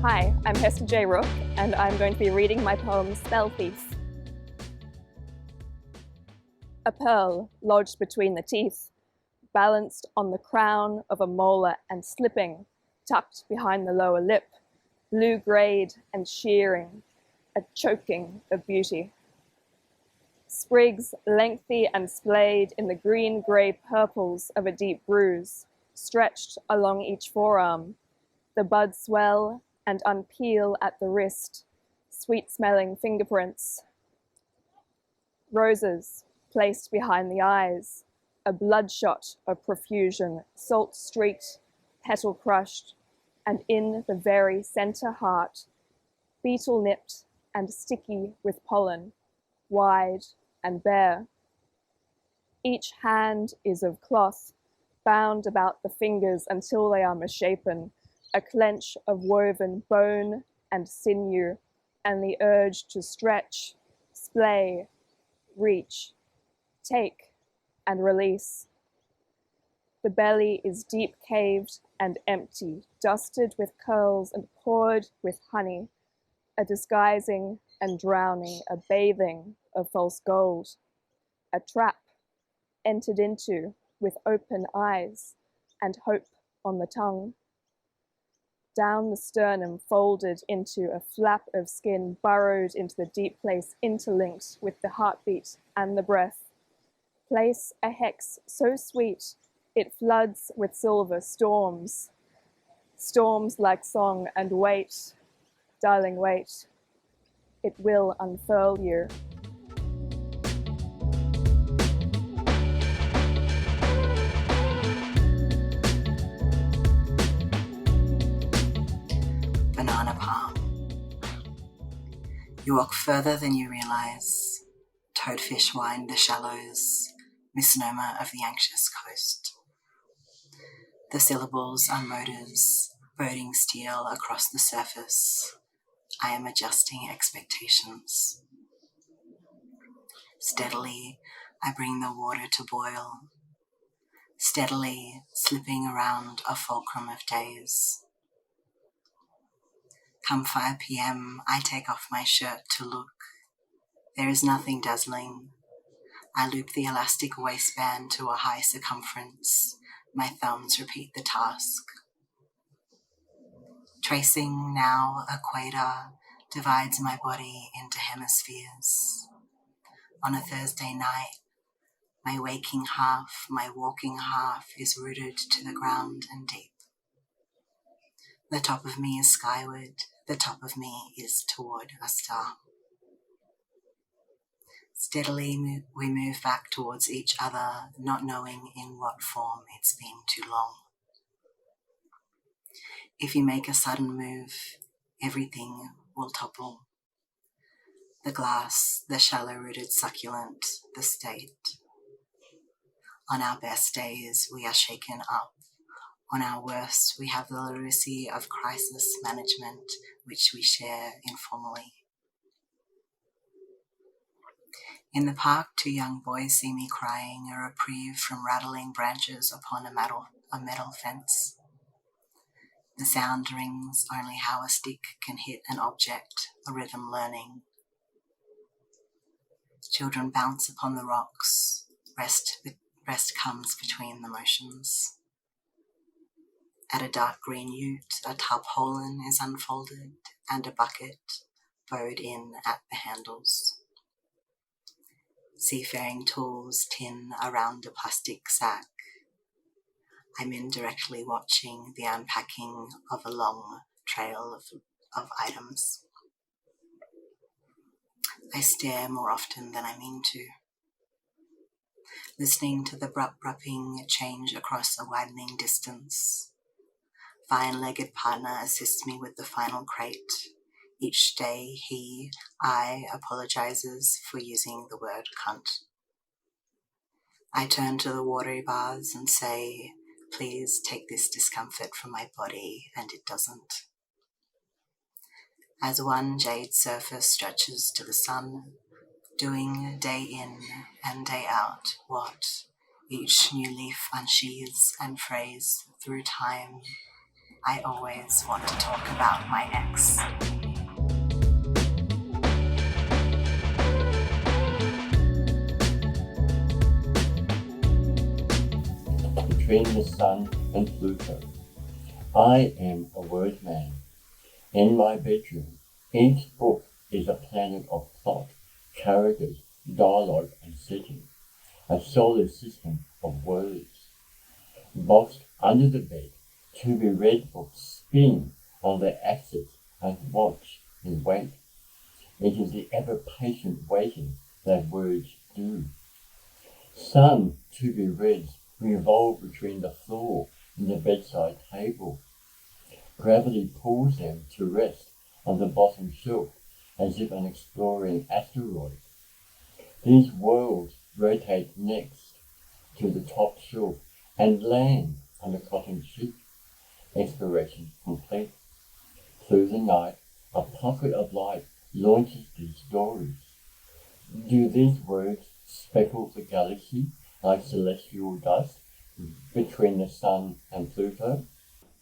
Hi, I'm Hester J. Rook, and I'm going to be reading my poem Spell Thief. A pearl lodged between the teeth, balanced on the crown of a molar and slipping, tucked behind the lower lip, blue-grayed and shearing, a choking of beauty. Sprigs lengthy and splayed in the green-grey purples of a deep bruise, stretched along each forearm. The buds swell and unpeel at the wrist, sweet-smelling fingerprints. Roses placed behind the eyes, a bloodshot of profusion, salt-streaked, petal-crushed, and in the very center heart, beetle-nipped and sticky with pollen, wide and bare. Each hand is of cloth, bound about the fingers until they are misshapen, a clench of woven bone and sinew, and the urge to stretch, splay, reach, take, and release. The belly is deep-caved and empty, dusted with curls and poured with honey, a disguising and drowning, a bathing of false gold, a trap entered into with open eyes and hope on the tongue. Down the sternum, folded into a flap of skin, burrowed into the deep place, interlinked with the heartbeat and the breath. Place a hex so sweet, it floods with silver storms. Storms like song, and wait, darling, wait. It will unfurl you. Banana palm. You walk further than you realize. Toadfish wind the shallows, misnomer of the anxious coast. The syllables are motors, birding steel across the surface. I am adjusting expectations. Steadily, I bring the water to boil. Steadily, slipping around a fulcrum of days. Come 5 p.m., I take off my shirt to look. There is nothing dazzling. I loop the elastic waistband to a high circumference. My thumbs repeat the task. Tracing now a equator divides my body into hemispheres. On a Thursday night, my waking half, my walking half is rooted to the ground and deep. The top of me is skyward, the top of me is toward a star. Steadily we move back towards each other, not knowing in what form it's been too long. If you make a sudden move, everything will topple. The glass, the shallow-rooted succulent, the state. On our best days, we are shaken up. On our worst, we have the literacy of crisis management, which we share informally. In the park, 2 young boys see me crying, a reprieve from rattling branches upon a metal fence. The sound rings only how a stick can hit an object, a rhythm learning. Children bounce upon the rocks, rest comes between the motions. At a dark green ute, a tarpaulin is unfolded and a bucket bowed in at the handles. Seafaring tools tin around a plastic sack. I'm indirectly watching the unpacking of a long trail of items. I stare more often than I mean to. Listening to the brupping change across a widening distance. Vine-legged partner assists me with the final crate. Each day I apologizes for using the word cunt. I turn to the watery bars and say, please take this discomfort from my body, and it doesn't. As one jade surface stretches to the sun, doing day in and day out what each new leaf unsheathes and frays through time, I always want to talk about my ex. Between the Sun and Pluto. I am a word man. In my bedroom, each book is a planet of plot, characters, dialogue, and setting. A solar system of words. Boxed under the bed, to-be-read books spin on their axis and watch and wait. It is the ever-patient waiting that words do. Some to-be-reads revolve between the floor and the bedside table. Gravity pulls them to rest on the bottom shelf as if an exploring asteroid. These worlds rotate next to the top shelf and land on the cotton sheet. Exploration complete. Through the night, a pocket of light launches these stories. Do these words speckle the galaxy like celestial dust between the Sun and Pluto?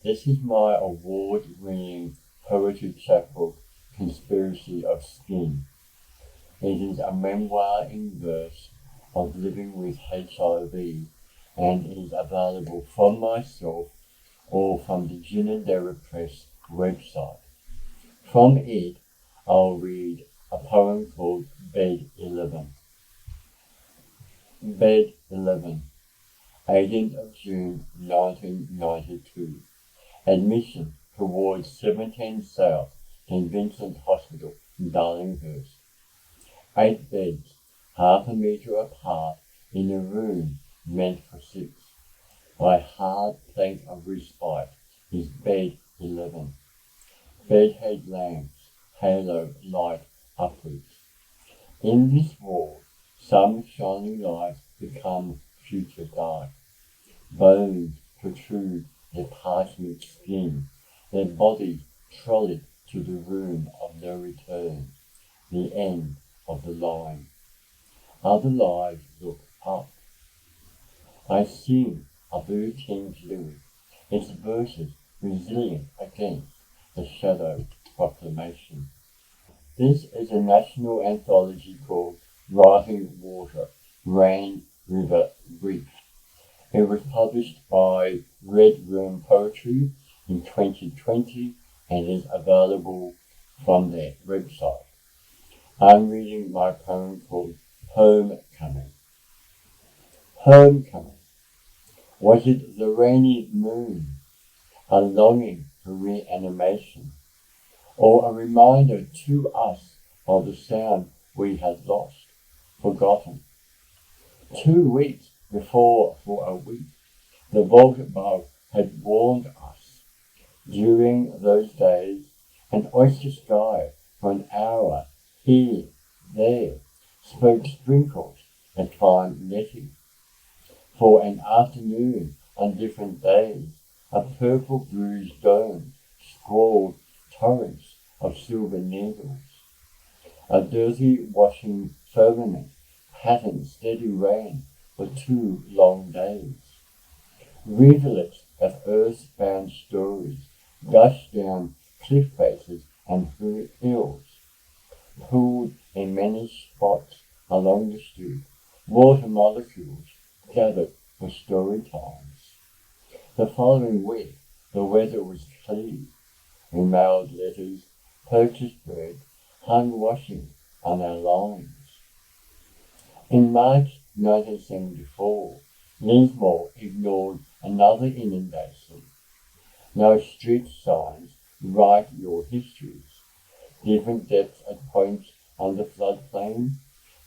This is my award-winning poetry chapbook, Conspiracy of Skin. It is a memoir in verse of living with HIV and is available from myself or from the Studio Press website. From it, I'll read a poem called Bed 11. Bed 11, 18th of June 1992. Admission towards 17 South St. Vincent Hospital, Darlinghurst. 8 beds, half a metre apart in a room meant for 6. My hard plank of respite is bed 11. Bedhead lamps, halo light upwards. In this wall, some shining lights become future dark. Bones protrude their parchment skin, their bodies trolleyed to the room of no return, the end of the line. Other lives look up. I sing a Blue King's lyric, its verses resilient against the shadow proclamation. This is a national anthology called Rising Water, Rain, River, Reef. It was published by Red Room Poetry in 2020 and is available from their website. I'm reading my poem called Homecoming. Homecoming. Was it the rainy moon, a longing for reanimation, or a reminder to us of the sound we had lost, forgotten? 2 weeks before, for a week, the vault above had warned us. During those days, an oyster sky for an hour, here, there, spoke sprinkles and fine netting. For an afternoon on different days, a purple bruised dome scrawled torrents of silver needles. A dirty washing firmament patterned steady rain for 2 long days. Rivulets of earthbound stories gushed down cliff faces and hills, pooled in many spots along the street. Water molecules gathered for story times. The following week, the weather was clear. We mailed letters, purchased bread, hung washing on our lines. In March 1974, Lismore ignored another inundation. No street signs write your histories. Different depths at points on the floodplain,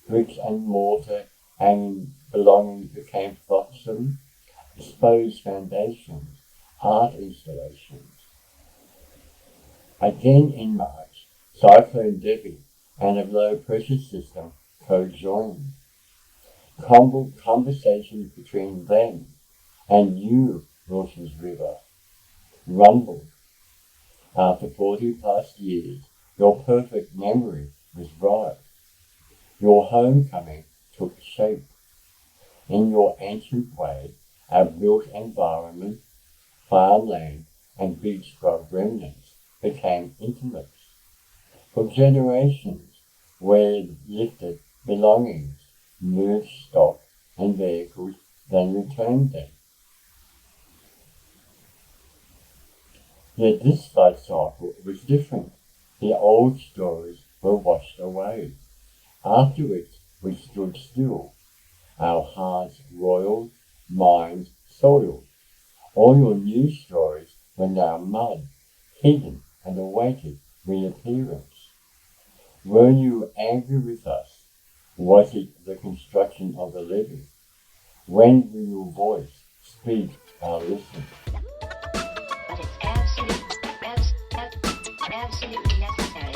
bricks and mortar and belongings became flotsam, exposed foundations, art installations. Again in March, Cyclone Debbie and a low-pressure system co-joined. Conversations between them and you, Wilson's River, rumbled. After 40 plus years, your perfect memory was right. Your homecoming took shape. In your ancient way, our built environment, farmland, and beach club remnants became intimates. For generations, where lifted belongings, moved stock and vehicles, then returned them. Yet this life cycle was different. The old stories were washed away. Afterwards, we stood still, our hearts roiled, minds soiled. All your new stories were now mud, hidden and awaited reappearance. Were you angry with us? Was it the construction of the living? When will your voice speak our listen? But it's absolutely necessary.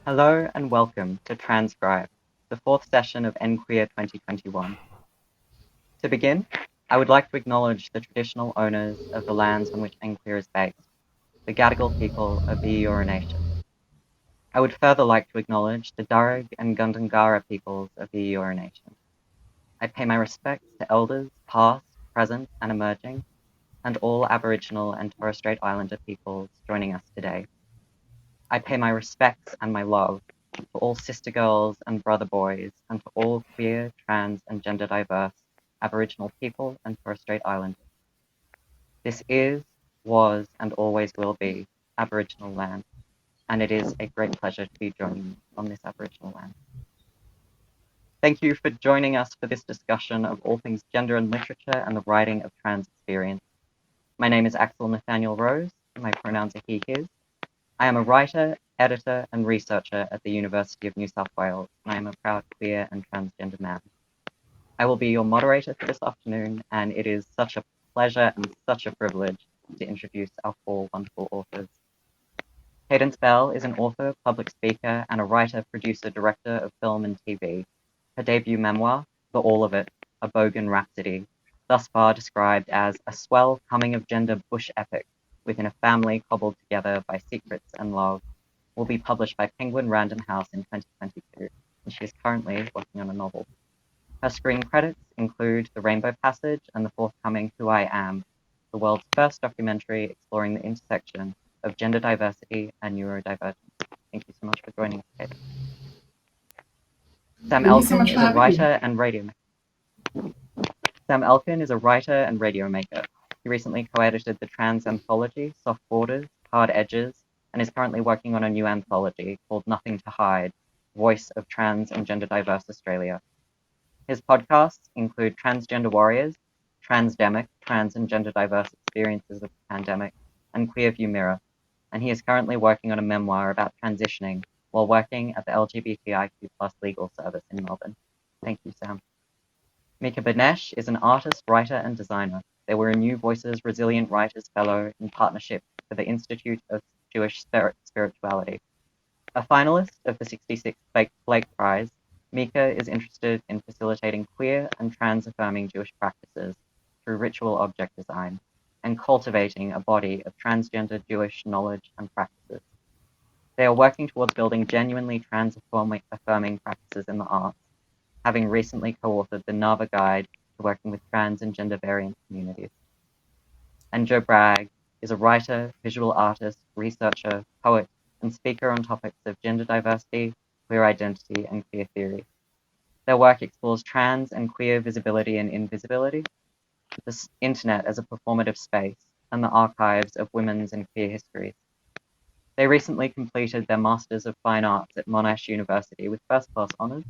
Hello and welcome to Transcribe, the fourth session of EnQueer 2021. To begin, I would like to acknowledge the traditional owners of the lands on which EnQueer is based, the Gadigal people of the Eora Nation. I would further like to acknowledge the Darug and Gundungara peoples of the Eora Nation. I pay my respects to elders, past, present, and emerging, and all Aboriginal and Torres Strait Islander peoples joining us today. I pay my respects and my love to all sister girls and brother boys, and to all queer, trans, and gender diverse Aboriginal people and Torres Strait Islanders. This is, was, and always will be Aboriginal land, and it is a great pleasure to be joining you on this Aboriginal land. Thank you for joining us for this discussion of all things gender and literature and the writing of trans experience. My name is Axel-Nathaniel Rose, and my pronouns are he, his. I am a writer, editor, and researcher at the University of New South Wales, and I am a proud queer and transgender man. I will be your moderator for this afternoon, and it is such a pleasure and such a privilege to introduce our four wonderful authors. Cadance Bell is an author, public speaker, and a writer, producer, director of film and TV. Her debut memoir, The All of It, A Bogan Rhapsody, thus far described as a swell coming-of-gender bush epic within a family cobbled together by secrets and love, will be published by Penguin Random House in 2022, and she is currently working on a novel. Her screen credits include The Rainbow Passage and the forthcoming Who I Am, the world's first documentary exploring the intersection of gender diversity and neurodivergence. Thank you so much for joining us, Kate. Sam Elkin is a writer and radio maker. Sam Elkin is a writer and radio maker. He recently co-edited the trans anthology, Soft Borders, Hard Edges, and is currently working on a new anthology called Nothing to Hide, Voice of Trans and Gender Diverse Australia. His podcasts include Transgender Warriors, Transdemic, Trans and Gender Diverse Experiences of the Pandemic, and Queer View Mirror, and he is currently working on a memoir about transitioning while working at the LGBTIQ+ legal service in Melbourne. Thank you, Sam. Mika Benesh is an artist, writer, and designer. They were a New Voices Resilient Writers Fellow in partnership for the Institute of Jewish Spirituality. A finalist of the 66th Blake Prize, Mika is interested in facilitating queer and trans-affirming Jewish practices through ritual object design and cultivating a body of transgender Jewish knowledge and practices. They are working towards building genuinely trans-affirming practices in the arts, having recently co-authored the Nava Guide to Working with Trans and Gender Variant Communities. And Joe Bragg is a writer, visual artist, researcher, poet, and speaker on topics of gender diversity, queer identity, and queer theory. Their work explores trans and queer visibility and invisibility, the internet as a performative space, and the archives of women's and queer histories. They recently completed their Masters of Fine Arts at Monash University with first-class honours,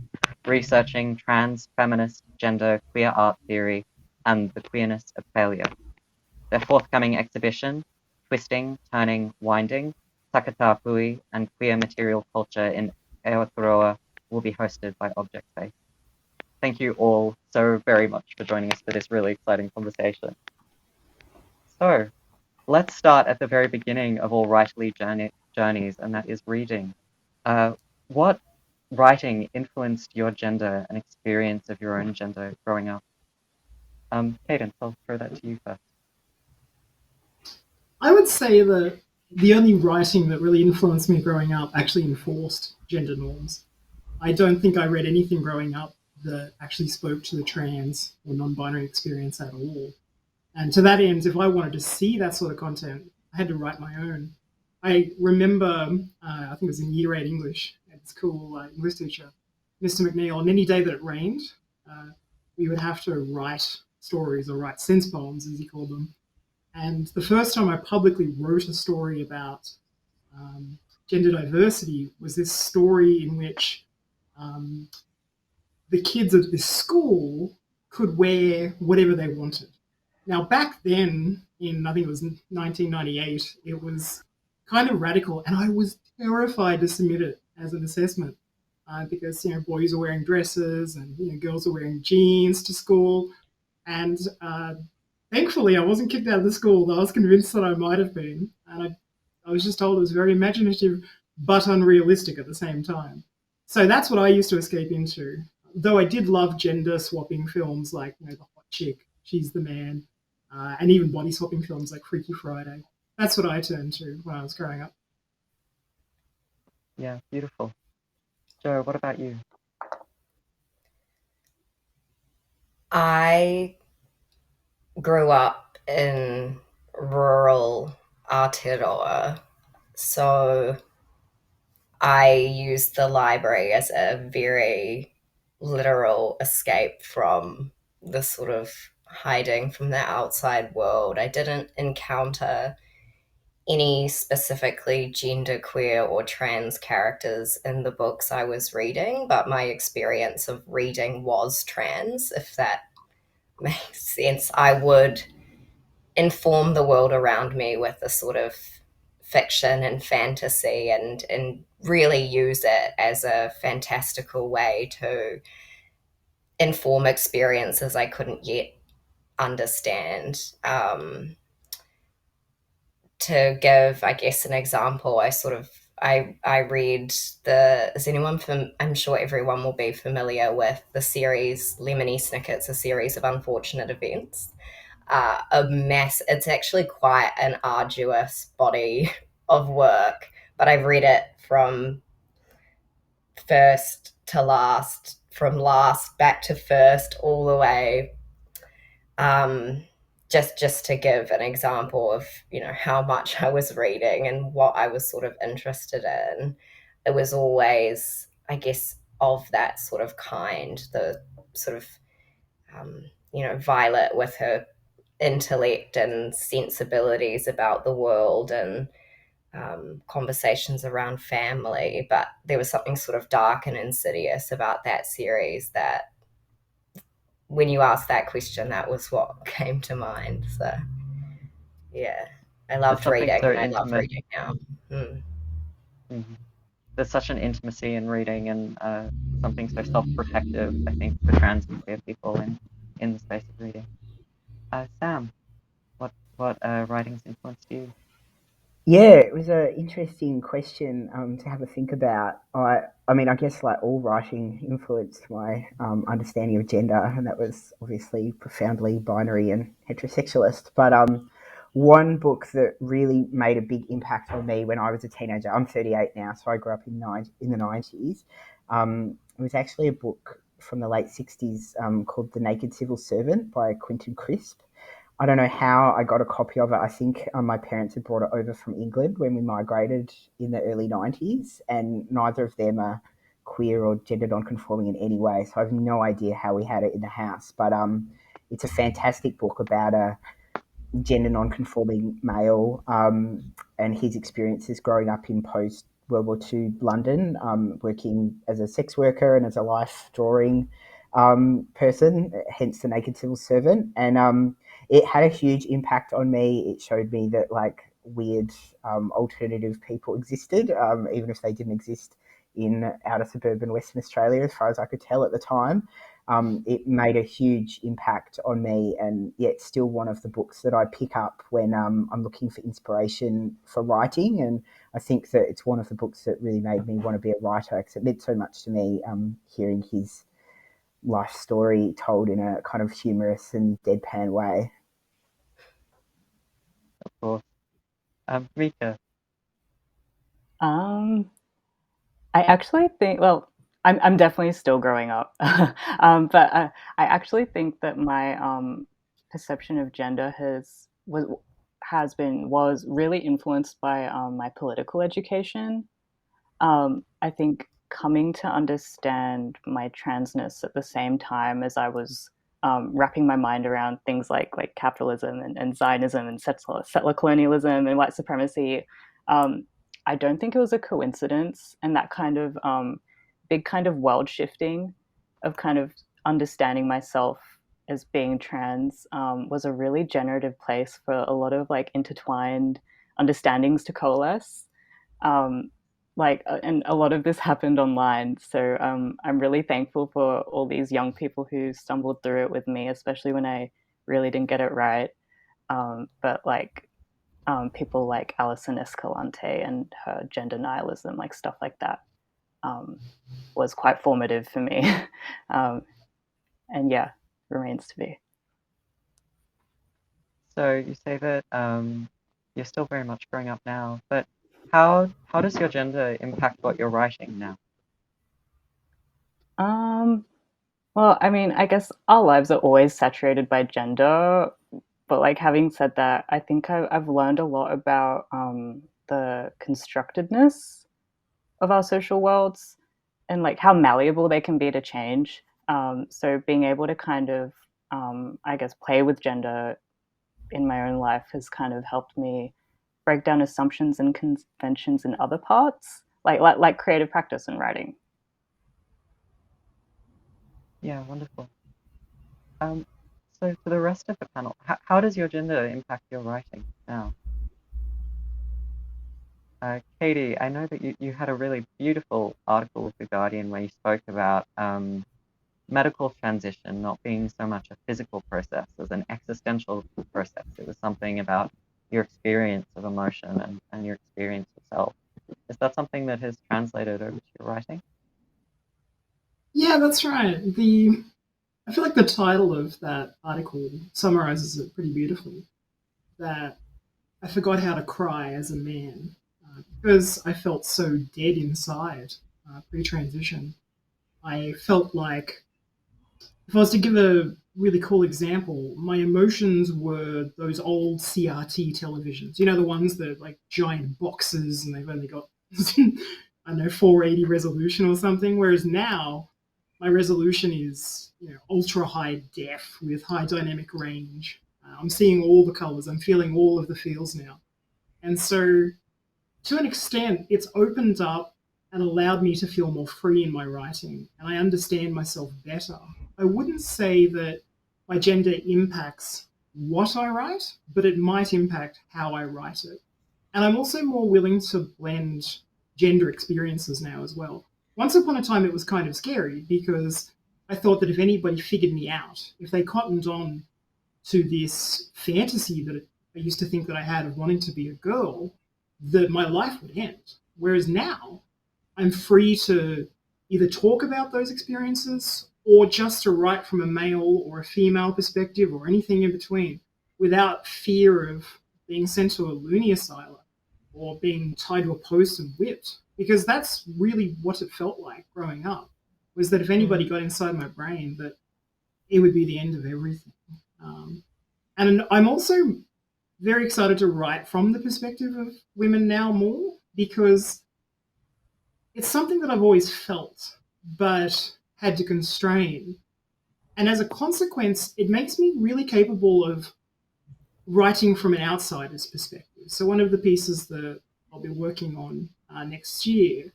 researching trans, feminist, gender, queer art theory, and the queerness of failure. Their forthcoming exhibition, Twisting, Turning, Winding, Takatapui, and Queer Material Culture in Aotearoa will be hosted by Object Space. Thank you all so very much for joining us for this really exciting conversation. So, let's start at the very beginning of all writerly journeys, and that is reading. What writing influenced your gender and experience of your own gender growing up? Cadance, I'll throw that to you first. I would say that the only writing that really influenced me growing up actually enforced gender norms. I don't think I read anything growing up that actually spoke to the trans or non-binary experience at all. And to that end, if I wanted to see that sort of content, I had to write my own. I remember, I think it was in year 8 English at school, English teacher, Mr. McNeil, on any day that it rained, we would have to write stories or write sense poems, as he called them. And the first time I publicly wrote a story about gender diversity was this story in which the kids at this school could wear whatever they wanted. Now, back then, I think it was 1998, it was kind of radical, and I was terrified to submit it as an assessment because, boys are wearing dresses and, girls are wearing jeans to school. And thankfully, I wasn't kicked out of the school. I was convinced that I might have been. And I was just told it was very imaginative, but unrealistic at the same time. So that's what I used to escape into. Though I did love gender swapping films like The Hot Chick, She's the Man, and even body swapping films like Freaky Friday. That's what I turned to when I was growing up. Yeah, beautiful. Joe, what about you? I grew up in rural Aotearoa, so I used the library as a very literal escape from the sort of hiding from the outside world. I didn't encounter any specifically genderqueer or trans characters in the books I was reading, but my experience of reading was trans, if that makes sense. I would inform the world around me with a sort of fiction and fantasy and really use it as a fantastical way to inform experiences I couldn't yet understand. To give, I guess, an example, I read I'm sure everyone will be familiar with the series Lemony Snicket's A Series of Unfortunate Events. It's actually quite an arduous body of work, but I've read it from first to last, from last back to first, all the way. Just to give an example of, how much I was reading and what I was sort of interested in, it was always, I guess, of that sort of kind, the sort of, Violet with her intellect and sensibilities about the world and conversations around family, but there was something sort of dark and insidious about that series that when you asked that question, that was what came to mind. So yeah, I loved reading and I love reading now. Mm-hmm. There's such an intimacy in reading and something so self-protective, I think, for trans and queer people in the space of reading. Sam, what writings influenced you? Yeah, it was an interesting question to have a think about. I mean, I guess like all writing influenced my understanding of gender, and that was obviously profoundly binary and heterosexualist. But one book that really made a big impact on me when I was a teenager, I'm 38 now, so I grew up in the 90s. It was actually a book from the late 60s called The Naked Civil Servant by Quentin Crisp. I don't know how I got a copy of it. I think my parents had brought it over from England when we migrated in the early 90s, and neither of them are queer or gender non-conforming in any way, so I have no idea how we had it in the house. But it's a fantastic book about a gender non-conforming male and his experiences growing up in post-World War II London, working as a sex worker and as a life drawing person, hence the naked civil servant. And it had a huge impact on me. It showed me that like weird alternative people existed, even if they didn't exist in outer suburban Western Australia, as far as I could tell at the time. It made a huge impact on me, and yet still one of the books that I pick up when I'm looking for inspiration for writing. And I think that it's one of the books that really made me want to be a writer, because it meant so much to me, hearing his life story told in a kind of humorous and deadpan way. Of course. Mika. I actually think, well, I'm definitely still growing up, but I actually think that my perception of gender was really influenced by my political education. I think coming to understand my transness at the same time as I was wrapping my mind around things like capitalism and Zionism and settler colonialism and white supremacy, I don't think it was a coincidence. And that kind of big kind of world shifting of kind of understanding myself as being trans was a really generative place for a lot of like intertwined understandings to coalesce. And a lot of this happened online, so I'm really thankful for all these young people who stumbled through it with me, especially when I really didn't get it right. But like people like Alison Escalante and her gender nihilism, like stuff like that, was quite formative for me. And yeah, remains to be. So you say that you're still very much growing up now, but how does your gender impact what you're writing now? Well, I mean, I guess our lives are always saturated by gender, but like having said that, I think I've learned a lot about the constructedness of our social worlds and like how malleable they can be to change. So being able to kind of, I guess, play with gender in my own life has kind of helped me break down assumptions and conventions in other parts, like creative practice and writing. Yeah, wonderful. So for the rest of the panel, how does your gender impact your writing now? Katie, I know that you had a really beautiful article with The Guardian where you spoke about medical transition not being so much a physical process as an existential process. It was something about your experience of emotion and your experience of self. Is that something that has translated over to your writing? Yeah, that's right. I feel like the title of that article summarizes it pretty beautifully. That I forgot how to cry as a man because I felt so dead inside pre-transition. I felt like, if I was to give a really cool example, my emotions were those old CRT televisions. You know, the ones that are like giant boxes and they've only got, I don't know, 480 resolution or something. Whereas now, my resolution is, you know, ultra high def with high dynamic range. I'm seeing all the colors. I'm feeling all of the feels now. And so, to an extent, it's opened up and allowed me to feel more free in my writing, and I understand myself better. I wouldn't say that my gender impacts what I write, but it might impact how I write it. And I'm also more willing to blend gender experiences now as well. Once upon a time, it was kind of scary because I thought that if anybody figured me out, if they cottoned on to this fantasy that I used to think that I had of wanting to be a girl, that my life would end. Whereas now, I'm free to either talk about those experiences or just to write from a male or a female perspective or anything in between without fear of being sent to a loony asylum or being tied to a post and whipped. Because that's really what it felt like growing up, was that if anybody got inside my brain, that it would be the end of everything. And I'm also very excited to write from the perspective of women now more, because it's something that I've always felt but had to constrain. And as a consequence, it makes me really capable of writing from an outsider's perspective. So one of the pieces that I'll be working on next year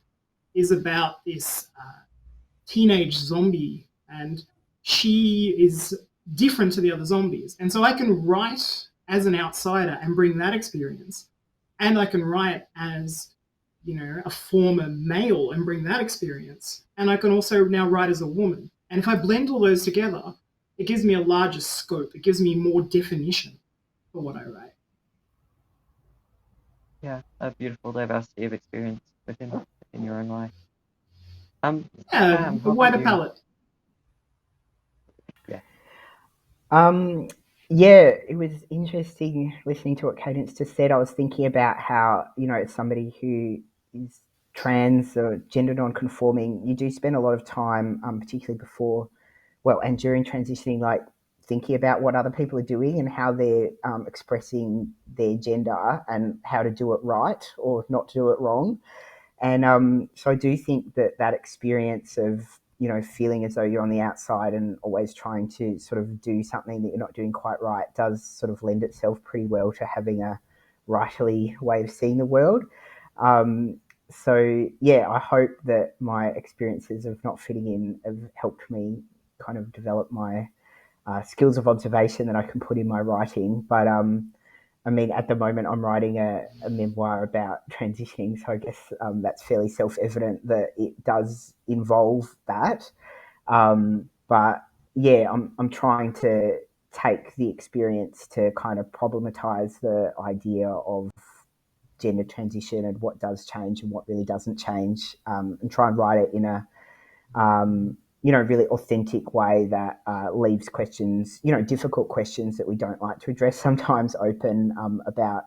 is about this teenage zombie, and she is different to the other zombies. And so I can write as an outsider and bring that experience. And I can write as, a former male and bring that experience. And I can also now write as a woman. And if I blend all those together, it gives me a larger scope. It gives me more definition for what I write. Yeah, a beautiful diversity of experience within your own life. Sam, A how wider about you? palette. Yeah, it was interesting listening to what Cadance just said. I was thinking about how, as somebody who is trans or gender non-conforming, you do spend a lot of time, particularly before, and during transitioning, like thinking about what other people are doing and how they're expressing their gender and how to do it right or not to do it wrong. And so I do think that experience of, feeling as though you're on the outside and always trying to sort of do something that you're not doing quite right does sort of lend itself pretty well to having a writerly way of seeing the world. So yeah, I hope that my experiences of not fitting in have helped me kind of develop my skills of observation that I can put in my writing. But I mean, at the moment, I'm writing a memoir about transitioning, so I guess that's fairly self-evident that it does involve that. But yeah, I'm trying to take the experience to kind of problematize the idea of gender transition and what does change and what really doesn't change, and try and write it in a really authentic way that leaves questions, difficult questions that we don't like to address sometimes open, about,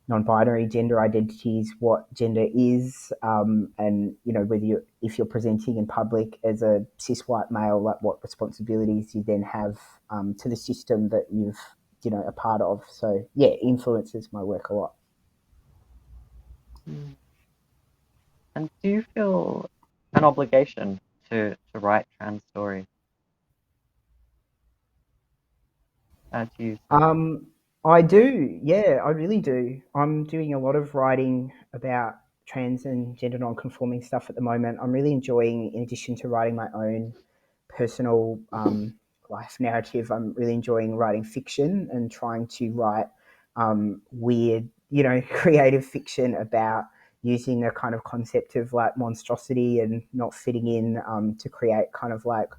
non-binary gender identities, what gender is, and, whether if you're presenting in public as a cis white male, like what responsibilities you then have to the system that you've, a part of. So yeah, it influences my work a lot. And do you feel an obligation to write trans stories? Do you? I do, yeah, I really do. I'm doing a lot of writing about trans and gender non-conforming stuff at the moment. I'm really enjoying, in addition to writing my own personal life narrative, I'm really enjoying writing fiction and trying to write weird, creative fiction about using the kind of concept of like monstrosity and not fitting in, to create kind of like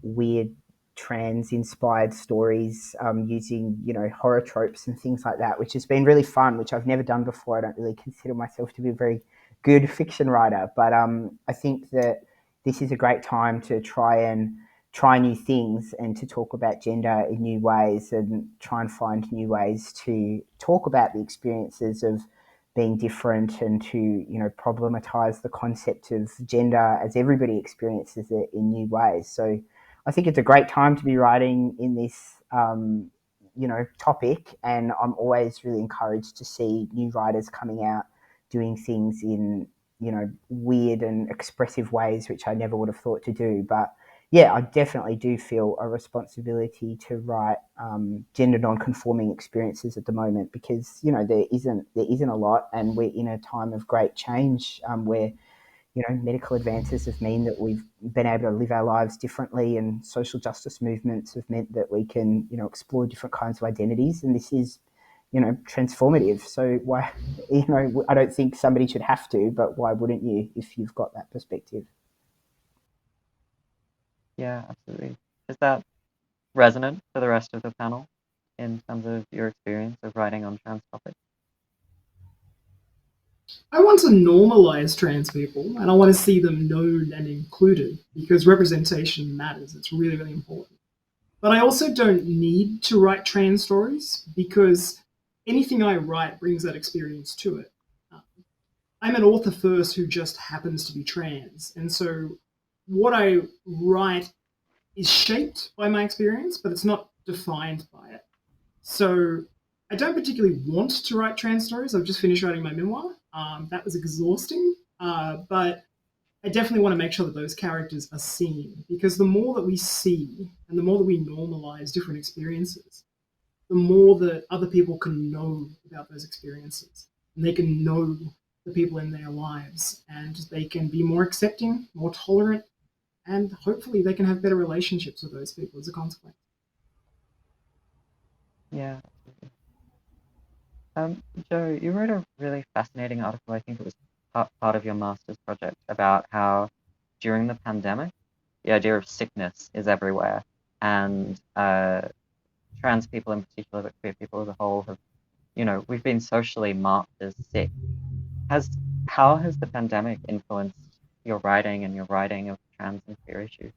weird trans-inspired stories, using, horror tropes and things like that, which has been really fun, which I've never done before. I don't really consider myself to be a very good fiction writer, but I think that this is a great time to try new things and to talk about gender in new ways and try and find new ways to talk about the experiences of being different and to, problematize the concept of gender as everybody experiences it in new ways. So I think it's a great time to be writing in this, topic, and I'm always really encouraged to see new writers coming out doing things in, weird and expressive ways, which I never would have thought to do. But yeah, I definitely do feel a responsibility to write gender non-conforming experiences at the moment because, there isn't a lot, and we're in a time of great change, where medical advances have meant that we've been able to live our lives differently, and social justice movements have meant that we can, explore different kinds of identities. And this is, transformative. So why, I don't think somebody should have to, but why wouldn't you if you've got that perspective? Yeah, absolutely. Is that resonant for the rest of the panel in terms of your experience of writing on trans topics? I want to normalize trans people and I want to see them known and included because representation matters. It's really, really important. But I also don't need to write trans stories because anything I write brings that experience to it. I'm an author first who just happens to be trans. And so what I write is shaped by my experience, but it's not defined by it. So I don't particularly want to write trans stories. I've just finished writing my memoir. That was exhausting, but I definitely want to make sure that those characters are seen, because the more that we see and the more that we normalize different experiences, the more that other people can know about those experiences, and they can know the people in their lives, and they can be more accepting, more tolerant, and hopefully they can have better relationships with those people as a consequence. Yeah. Joe, you wrote a really fascinating article, I think it was part of your master's project, about how during the pandemic, the idea of sickness is everywhere, and trans people in particular, but queer people as a whole, have, we've been socially marked as sick. How has the pandemic influenced your writing and your writing of trans and queer issues?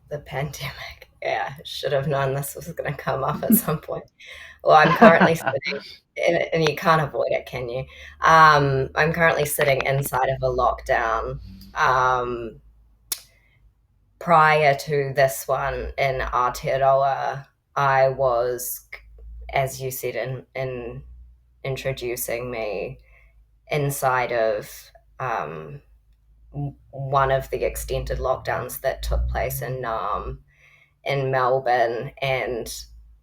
The pandemic. Yeah, should have known this was going to come up at some point. Well, I'm currently sitting, and you can't avoid it, can you? I'm currently sitting inside of a lockdown. Prior to this one in Aotearoa, I was, as you said in introducing me, inside of one of the extended lockdowns that took place in Melbourne, and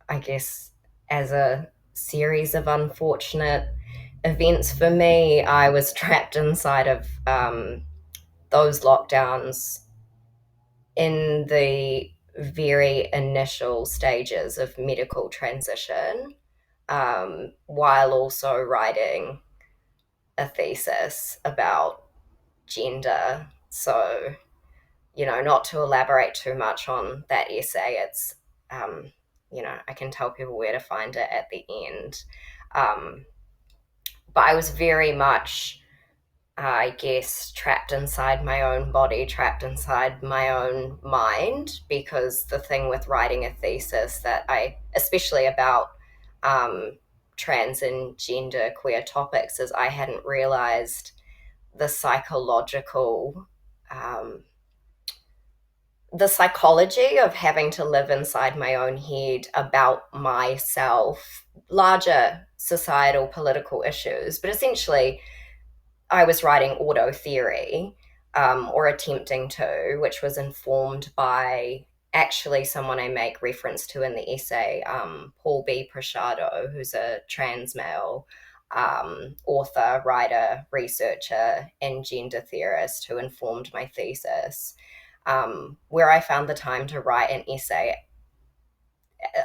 I guess as a series of unfortunate events for me, I was trapped inside of those lockdowns in the very initial stages of medical transition, while also writing a thesis about gender. So, not to elaborate too much on that essay, it's, I can tell people where to find it at the end. But I was very much, I guess, trapped inside my own body, trapped inside my own mind, because the thing with writing a thesis that especially about trans and gender queer topics, is I hadn't realized the psychological the psychology of having to live inside my own head about myself, larger societal political issues. But essentially, I was writing auto theory, or attempting to, which was informed by actually someone I make reference to in the essay, Paul B. Prashado, who's a trans male author, writer, researcher, and gender theorist, who informed my thesis. Where I found the time to write an essay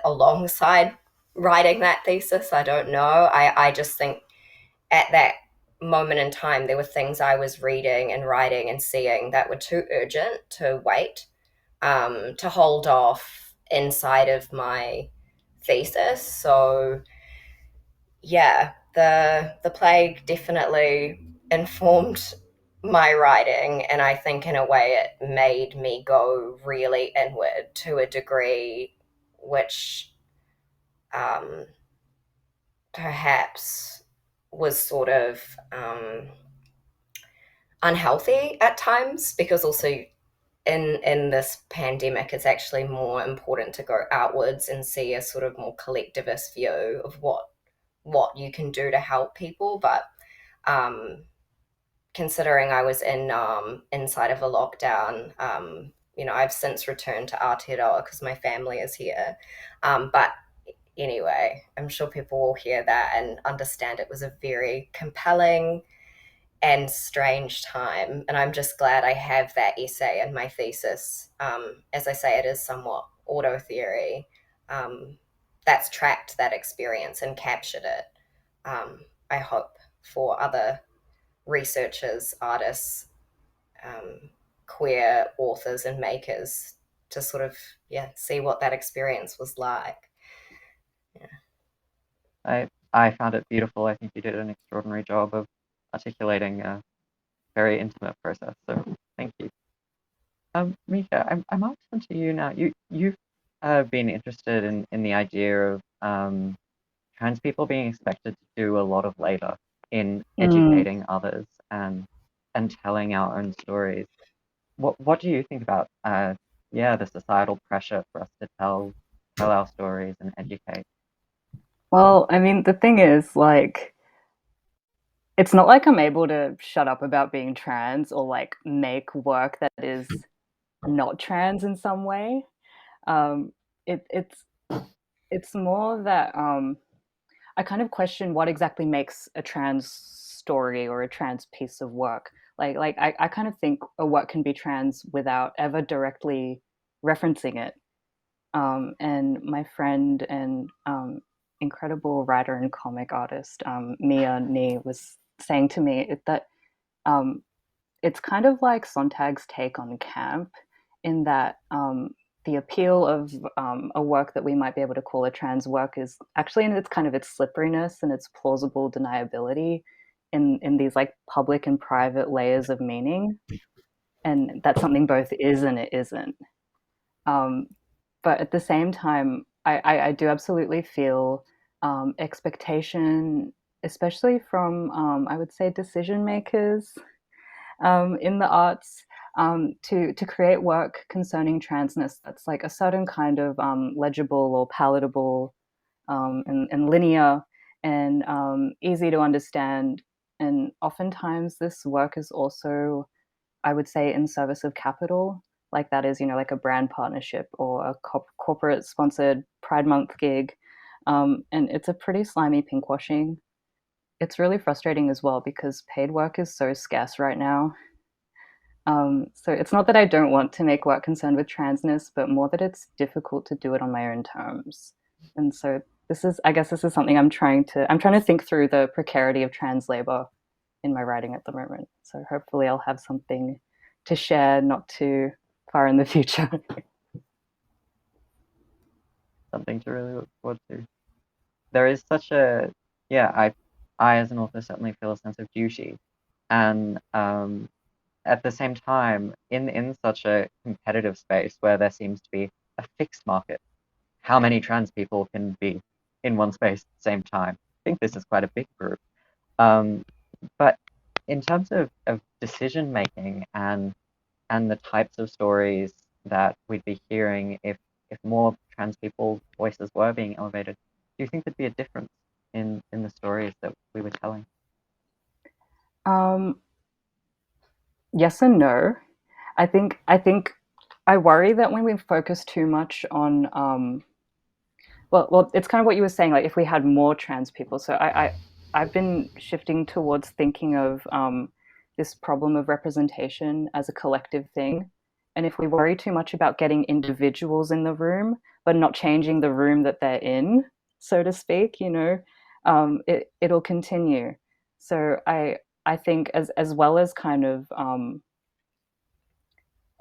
alongside writing that thesis, I don't know. I just think at that moment in time, there were things I was reading and writing and seeing that were too urgent to wait, to hold off inside of my thesis. So yeah, the plague definitely informed my writing, and I think in a way it made me go really inward to a degree which perhaps was sort of unhealthy at times, because also in this pandemic, it's actually more important to go outwards and see a sort of more collectivist view of what you can do to help people. But considering I was inside of a lockdown, I've since returned to Aotearoa because my family is here. But anyway, I'm sure people will hear that and understand it was a very compelling and strange time. And I'm just glad I have that essay in my thesis. As I say, it is somewhat auto theory. That's tracked that experience and captured it. I hope for other researchers, artists, queer authors and makers to sort of see what that experience was like. I found it beautiful. I think you did an extraordinary job of articulating a very intimate process. So thank you. Mika, I might turn to you now. You've been interested in the idea of trans people being expected to do a lot of labor in educating others and telling our own stories. What do you think about the societal pressure for us to tell our stories and educate? Well, I mean, the thing is, like, it's not like I'm able to shut up about being trans or like make work that is not trans in some way. It's more that I kind of question what exactly makes a trans story or a trans piece of work I kind of think a work can be trans without ever directly referencing it. And my friend and incredible writer and comic artist Mia Nee was saying to me that it's kind of like Sontag's take on camp, in that the appeal of a work that we might be able to call a trans work is actually in its kind of its slipperiness and its plausible deniability in these like public and private layers of meaning, and that's something both is and it isn't. But at the same time, I do absolutely feel expectation, especially from I would say decision makers in the arts, to create work concerning transness that's like a certain kind of legible or palatable and linear and easy to understand. And oftentimes this work is also, I would say, in service of capital. Like that is, like a brand partnership or a corporate sponsored Pride Month gig. And it's a pretty slimy pinkwashing. It's really frustrating as well because paid work is so scarce right now. So it's not that I don't want to make work concerned with transness, but more that it's difficult to do it on my own terms. And so I guess this is something I'm trying to think through the precarity of trans labor in my writing at the moment. So hopefully I'll have something to share not too far in the future. Something to really look forward to. There is such a, I as an author certainly feel a sense of duty, and at the same time, in such a competitive space where there seems to be a fixed market, how many trans people can be in one space at the same time? I think this is quite a big group. But in terms of decision making and the types of stories that we'd be hearing if more trans people's voices were being elevated, do you think there'd be a difference in the stories that we were telling? Yes and no. I think I worry that when we focus too much on well, it's kind of what you were saying. Like if we had more trans people, so I've been shifting towards thinking of this problem of representation as a collective thing, and if we worry too much about getting individuals in the room but not changing the room that they're in, so to speak, it'll continue. So I think as well as kind of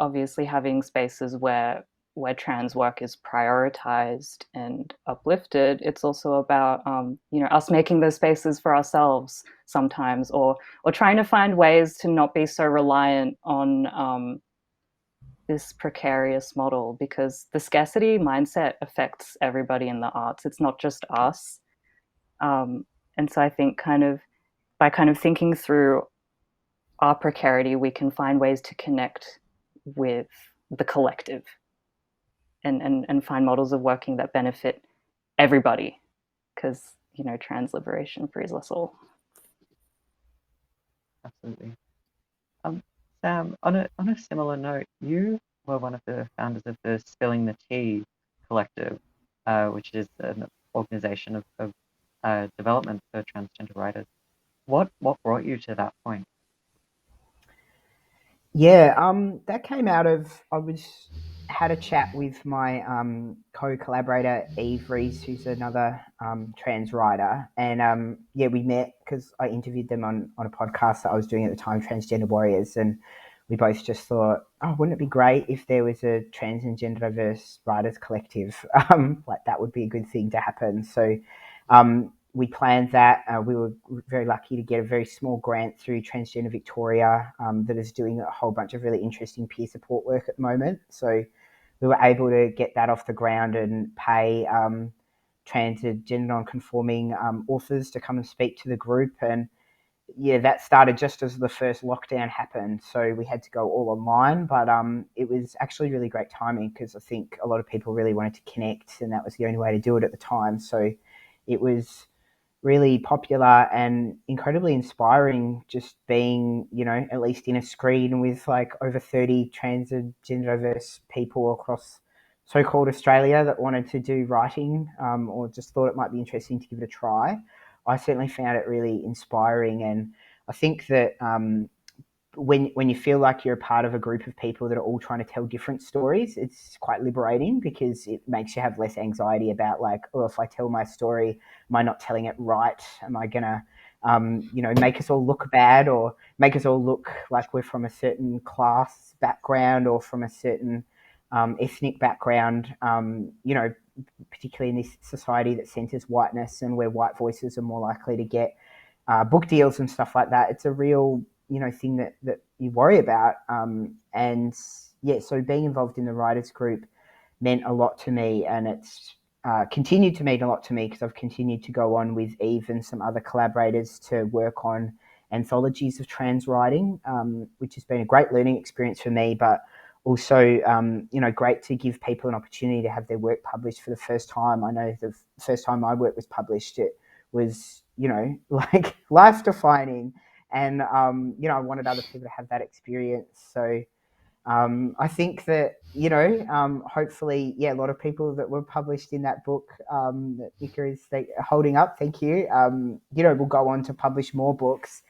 obviously having spaces where trans work is prioritized and uplifted, it's also about us making those spaces for ourselves sometimes, or trying to find ways to not be so reliant on this precarious model, because the scarcity mindset affects everybody in the arts. It's not just us. And so I think by thinking through our precarity, we can find ways to connect with the collective and find models of working that benefit everybody, because trans liberation frees us all. Absolutely. Sam, on a similar note, you were one of the founders of the Spilling the Tea collective, which is an organization of development for transgender writers. What brought you to that point? Yeah, that came out of had a chat with my co-collaborator Eve Rees, who's another trans writer, and we met because I interviewed them on a podcast that I was doing at the time, Transgender Warriors, and we both just thought, oh, wouldn't it be great if there was a trans and gender diverse writers collective? Like that would be a good thing to happen. So we planned that. We were very lucky to get a very small grant through Transgender Victoria that is doing a whole bunch of really interesting peer support work at the moment. So we were able to get that off the ground and pay trans and gender non-conforming authors to come and speak to the group. And that started just as the first lockdown happened. So we had to go all online, but it was actually really great timing because I think a lot of people really wanted to connect, and that was the only way to do it at the time. So it was really popular and incredibly inspiring, just being, at least in a screen with like over 30 trans and gender diverse people across so-called Australia that wanted to do writing or just thought it might be interesting to give it a try. I certainly found it really inspiring, and I think that when you feel like you're a part of a group of people that are all trying to tell different stories, it's quite liberating because it makes you have less anxiety about like, oh, if I tell my story, am I not telling it right? Am I gonna, make us all look bad or make us all look like we're from a certain class background or from a certain ethnic background? Particularly in this society that centres whiteness and where white voices are more likely to get book deals and stuff like that. It's a real thing that you worry about. So being involved in the writers group meant a lot to me, and it's continued to mean a lot to me because I've continued to go on with Eve and some other collaborators to work on anthologies of trans writing, which has been a great learning experience for me, but also, great to give people an opportunity to have their work published for the first time. I know the first time my work was published, it was, like life-defining. And, I wanted other people to have that experience. So I think that, hopefully, a lot of people that were published in that book that Mika is holding up, thank you, will go on to publish more books.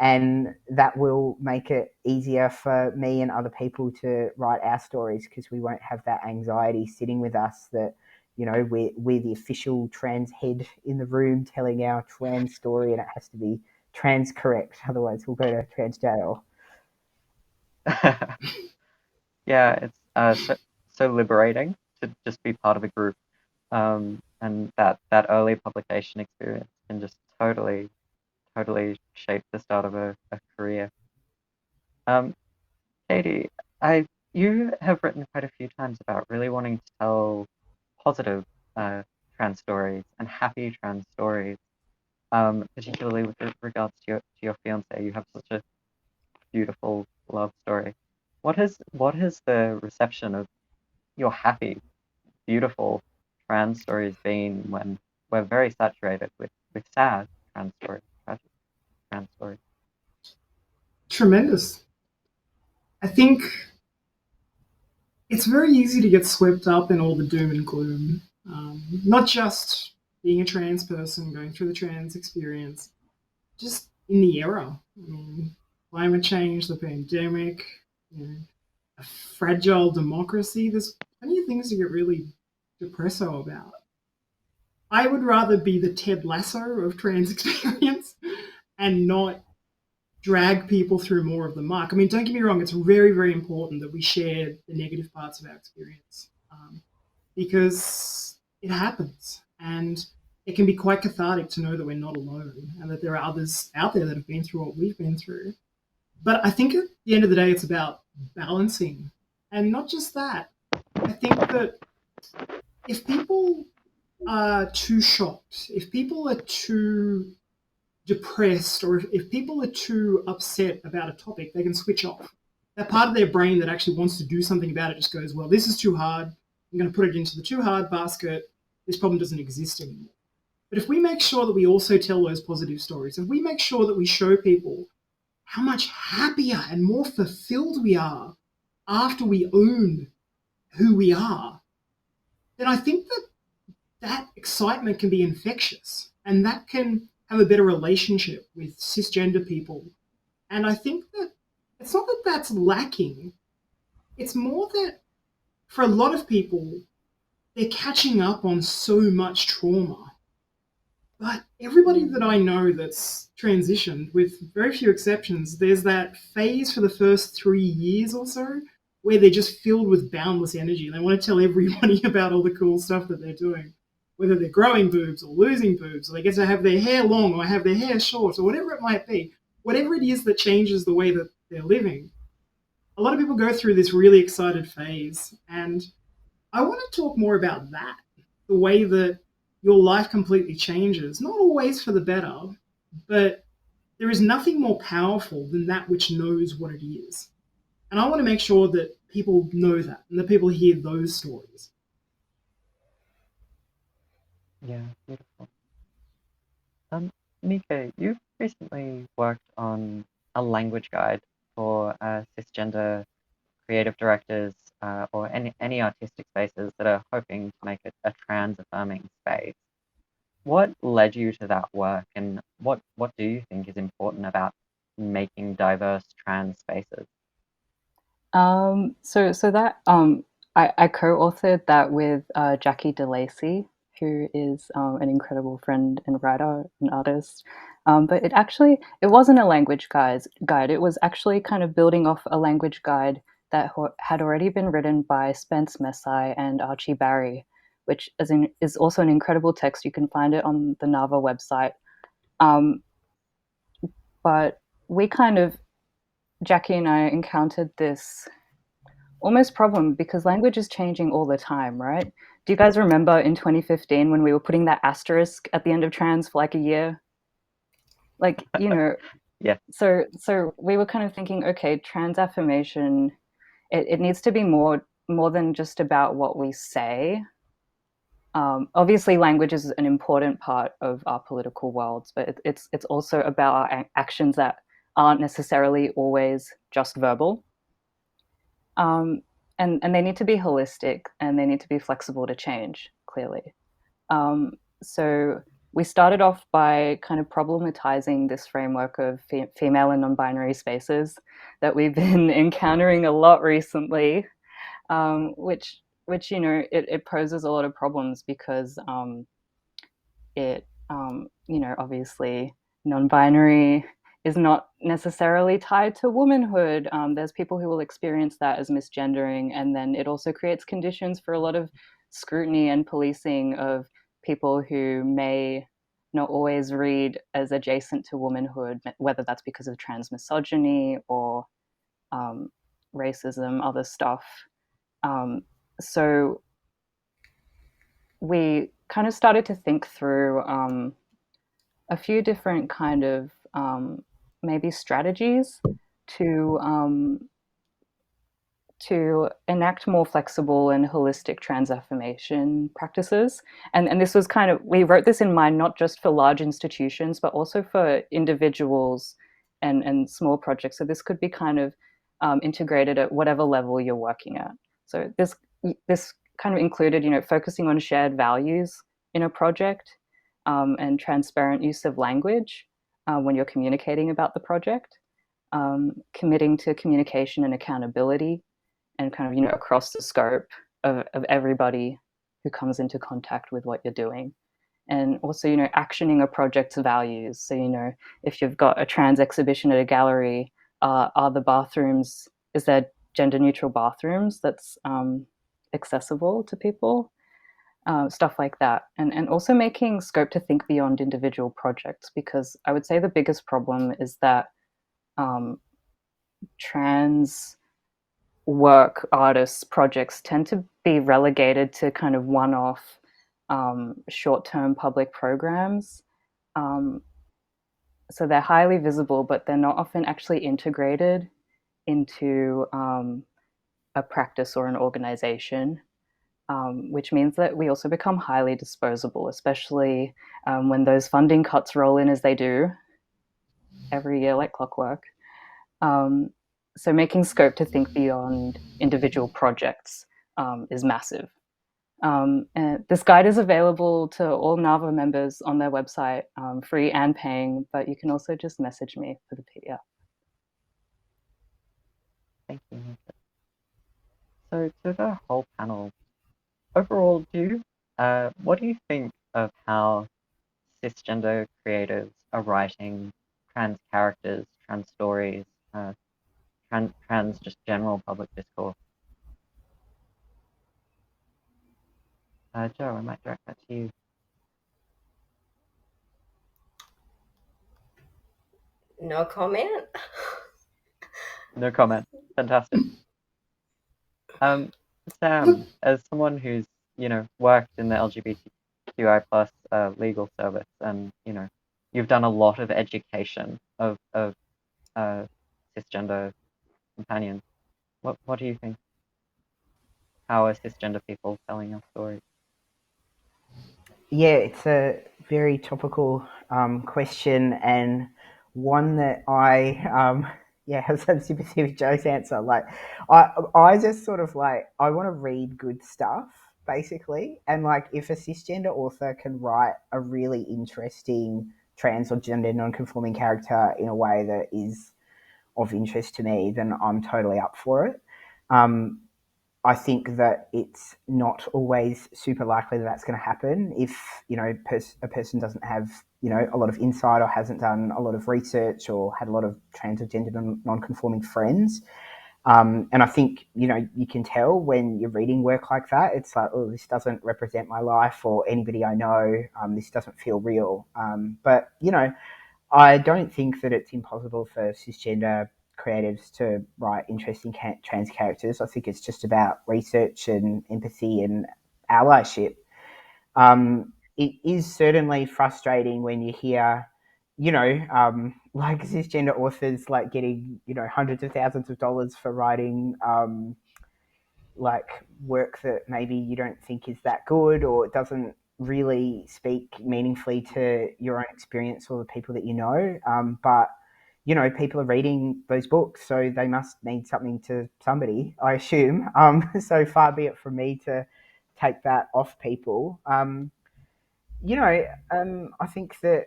And that will make it easier for me and other people to write our stories because we won't have that anxiety sitting with us that, we're the official trans head in the room telling our trans story and it has to be trans correct. Otherwise, we'll go to trans jail. Yeah, it's so liberating to just be part of a group, and that early publication experience can just totally shape the start of a career. Katie, you have written quite a few times about really wanting to tell positive trans stories and happy trans stories, particularly with regards to your fiance. You have such a beautiful love story. What has the reception of your happy, beautiful trans stories been when we're very saturated with sad trans stories, tragic trans stories? Tremendous. I think it's very easy to get swept up in all the doom and gloom. Not just being a trans person, going through the trans experience, just in the era. I mean, climate change, the pandemic, a fragile democracy. There's plenty of things to get really depresso about. I would rather be the Ted Lasso of trans experience and not drag people through more of the muck. I mean, don't get me wrong, it's very, very important that we share the negative parts of our experience because it happens and it can be quite cathartic to know that we're not alone and that there are others out there that have been through what we've been through. But I think at the end of the day, it's about balancing. And not just that. I think that if people are too shocked, if people are too depressed, or if people are too upset about a topic, they can switch off. That part of their brain that actually wants to do something about it just goes, well, this is too hard. I'm going to put it into the too hard basket. This problem doesn't exist anymore. But if we make sure that we also tell those positive stories, if we make sure that we show people how much happier and more fulfilled we are after we own who we are, then I think that excitement can be infectious and that can have a better relationship with cisgender people. And I think that it's not that that's lacking. It's more that for a lot of people, they're catching up on so much trauma. But everybody that I know that's transitioned, with very few exceptions, there's that phase for the first 3 years or so where they're just filled with boundless energy and they want to tell everybody about all the cool stuff that they're doing, whether they're growing boobs or losing boobs, or they get to have their hair long or have their hair short or whatever it might be. Whatever it is that changes the way that they're living, a lot of people go through this really excited phase. And I want to talk more about that, the way that your life completely changes, not always for the better, but there is nothing more powerful than that which knows what it is. And I want to make sure that people know that and that people hear those stories. Yeah, beautiful. Mika, you've recently worked on a language guide for cisgender creative directors or any artistic spaces that are hoping to make it a trans-affirming space. What led you to that work, and what do you think is important about making diverse trans spaces? So that I co-authored that with Jackie DeLacy, who is an incredible friend and writer and artist. But it wasn't a language guide. It was actually kind of building off a language guide that had already been written by Spence Messai and Archie Barry, which is also an incredible text. You can find it on the NAVA website. But Jackie and I encountered this almost problem because language is changing all the time, right? Do you guys remember in 2015 when we were putting that asterisk at the end of trans for like a year? Like, Yeah. So we were kind of thinking, okay, trans affirmation, it needs to be more than just about what we say. Obviously, language is an important part of our political worlds, but it's also about our actions that aren't necessarily always just verbal. And they need to be holistic and they need to be flexible to change, clearly. So we started off by kind of problematizing this framework of female and non-binary spaces that we've been encountering a lot recently, which it poses a lot of problems because obviously non-binary is not necessarily tied to womanhood. There's people who will experience that as misgendering, and then it also creates conditions for a lot of scrutiny and policing of people who may not always read as adjacent to womanhood, whether that's because of trans misogyny or racism, other stuff. So we kind of started to think through a few different kind of maybe strategies to enact more flexible and holistic trans affirmation practices. And this was kind of, we wrote this in mind not just for large institutions, but also for individuals and small projects. So this could be kind of integrated at whatever level you're working at. So this kind of included, focusing on shared values in a project and transparent use of language when you're communicating about the project, committing to communication and accountability, and kind of across the scope of everybody who comes into contact with what you're doing. And also actioning a project's values. So if you've got a trans exhibition at a gallery, are the bathrooms, is there gender neutral bathrooms that's accessible to people, stuff like that. And also making scope to think beyond individual projects, because I would say the biggest problem is that trans work artists projects tend to be relegated to kind of one-off short-term public programs. So they're highly visible, but they're not often actually integrated into a practice or an organization, which means that we also become highly disposable, especially when those funding cuts roll in as they do every year like clockwork. So making scope to think beyond individual projects is massive. And this guide is available to all NAVA members on their website, free and paying, but you can also just message me for the PDF. Thank you. So to the whole panel, overall, what do you think of how cisgender creators are writing trans characters, trans stories, trans just general public discourse? Joe, I might direct that to you. No comment. No comment. Fantastic. Sam, as someone who's worked in the LGBTQI plus legal service, and you've done a lot of education of cisgender companions. What do you think? How are cisgender people telling your story? Yeah, it's a very topical question, and one that I have some sympathy with Joe's answer. Like, I just sort of like, I want to read good stuff, basically, and like if a cisgender author can write a really interesting trans or gender non-conforming character in a way that is of interest to me, then I'm totally up for it. I think that it's not always super likely that that's going to happen if, you know, a person doesn't have, you know, a lot of insight or hasn't done a lot of research or had a lot of trans or gender non-conforming friends. And I think, you know, you can tell when you're reading work like that, it's like, oh, this doesn't represent my life or anybody I know. This doesn't feel real. But, you know, I don't think that it's impossible for cisgender creatives to write interesting trans characters. I think it's just about research and empathy and allyship. It is certainly frustrating when you hear, you know, like cisgender authors like getting, you know, hundreds of thousands of dollars for writing like work that maybe you don't think is that good or it doesn't really speak meaningfully to your own experience or the people that you know. But, you know, people are reading those books, so they must mean something to somebody, I assume. So far be it from me to take that off people. You know, I think that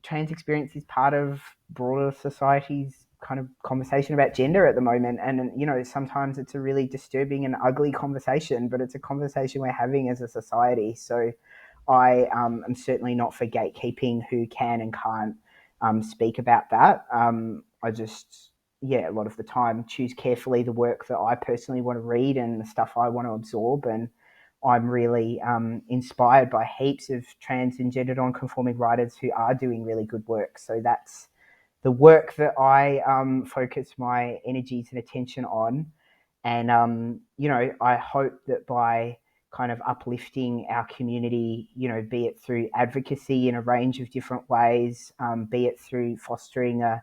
trans experience is part of broader society's kind of conversation about gender at the moment. And, you know, sometimes it's a really disturbing and ugly conversation, but it's a conversation we're having as a society. So I am certainly not for gatekeeping who can and can't speak about that. I just, yeah, a lot of the time choose carefully the work that I personally want to read and the stuff I want to absorb. And I'm really inspired by heaps of trans and gender non-conforming writers who are doing really good work. So that's the work that I focus my energies and attention on. And, you know, I hope that by kind of uplifting our community, you know, be it through advocacy in a range of different ways, be it through fostering a,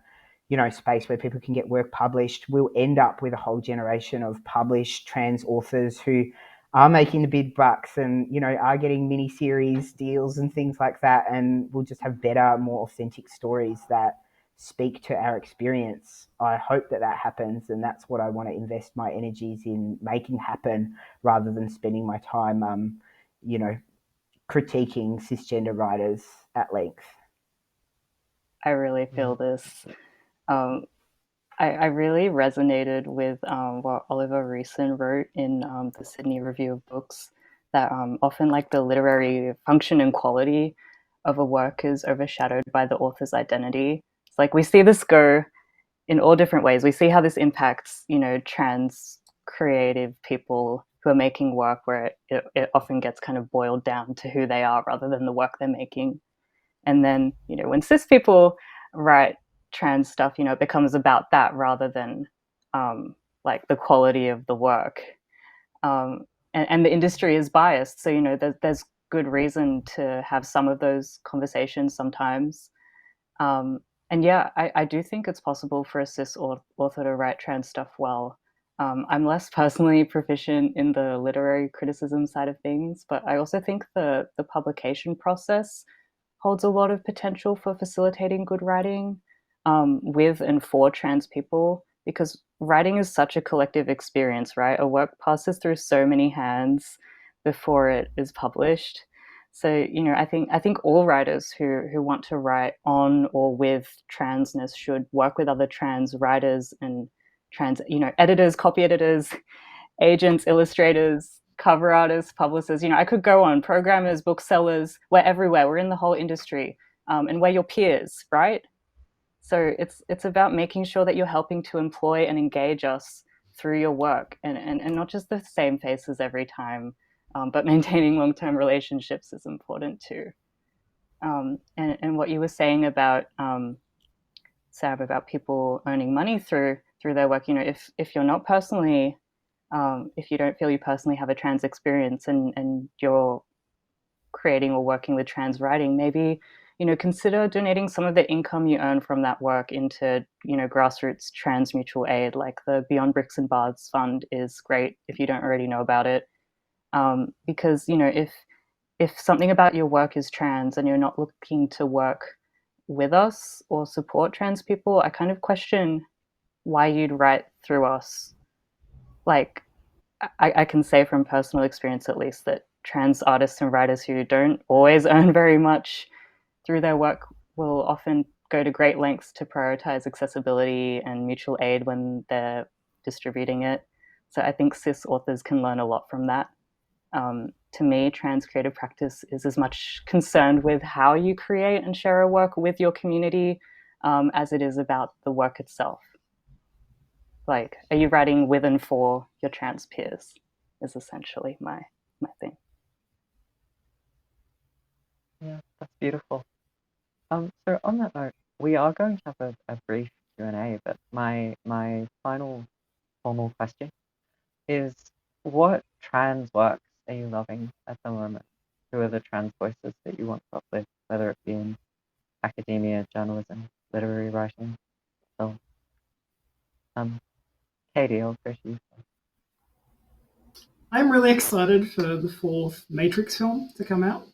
you know, space where people can get work published, we'll end up with a whole generation of published trans authors who are making the big bucks and, you know, are getting mini-series deals and things like that. And we'll just have better, more authentic stories that speak to our experience. I hope that that happens, and that's what I want to invest my energies in making happen rather than spending my time, you know, critiquing cisgender writers at length. I really feel this. I really resonated with what Oliver Reeson wrote in the Sydney Review of Books, that often like the literary function and quality of a work is overshadowed by the author's identity. It's like we see this go in all different ways. We see how this impacts, you know, trans creative people who are making work where it often gets kind of boiled down to who they are rather than the work they're making. And then, you know, when cis people write trans stuff, you know, it becomes about that rather than like the quality of the work. And the industry is biased. So, you know, there's good reason to have some of those conversations sometimes. And yeah, I do think it's possible for a cis author to write trans stuff well. I'm less personally proficient in the literary criticism side of things, but I also think the publication process holds a lot of potential for facilitating good writing with and for trans people, because writing is such a collective experience, right? A work passes through so many hands before it is published. So, you know, I think all writers who want to write on or with transness should work with other trans writers and trans, you know, editors, copy editors, agents, illustrators, cover artists, publicists. You know, I could go on. Programmers, booksellers, we're everywhere. We're in the whole industry, and we're your peers, right? So it's about making sure that you're helping to employ and engage us through your work, and not just the same faces every time, but maintaining long-term relationships is important too. And what you were saying about Sam, about people earning money through their work, you know, if you're not personally if you don't feel you personally have a trans experience and you're creating or working with trans writing, maybe, you know, consider donating some of the income you earn from that work into, you know, grassroots trans mutual aid. Like the Beyond Bricks and Baths Fund is great if you don't already know about it. Because, you know, if something about your work is trans and you're not looking to work with us or support trans people, I kind of question why you'd write through us. Like, I can say from personal experience, at least, that trans artists and writers who don't always earn very much through their work will often go to great lengths to prioritize accessibility and mutual aid when they're distributing it. So I think cis authors can learn a lot from that. To me, trans creative practice is as much concerned with how you create and share a work with your community as it is about the work itself. Like, are you writing with and for your trans peers is essentially my thing. Yeah, that's beautiful. So on that note, we are going to have a brief Q&A, but my final formal question is, what trans works are you loving at the moment? Who are the trans voices that you want to uplift, whether it be in academia, journalism, literary writing, film? Katie, I'll go to you. I'm really excited for the 4th Matrix film to come out.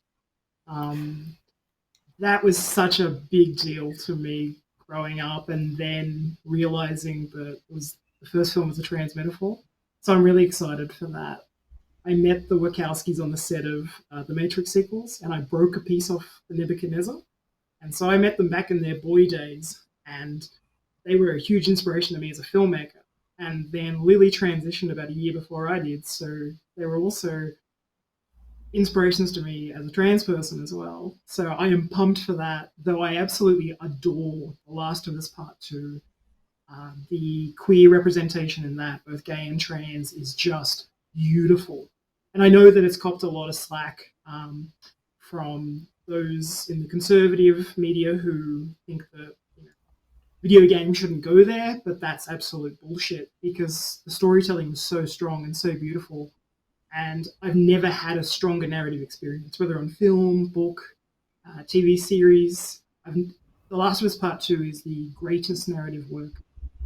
That was such a big deal to me growing up, and then realizing that the first film was a trans metaphor. So I'm really excited for that. I met the Wachowskis on the set of the Matrix sequels, and I broke a piece off the Nebuchadnezzar. And so I met them back in their boy days, and they were a huge inspiration to me as a filmmaker. And then Lily transitioned about a year before I did, so they were also inspirations to me as a trans person as well. So I am pumped for that, though I absolutely adore The Last of Us Part 2. The queer representation in that, both gay and trans, is just beautiful. And I know that it's copped a lot of slack from those in the conservative media who think that video games shouldn't go there, but that's absolute bullshit, because the storytelling was so strong and so beautiful. And I've never had a stronger narrative experience, whether on film, book, TV series. The Last of Us Part 2 is the greatest narrative work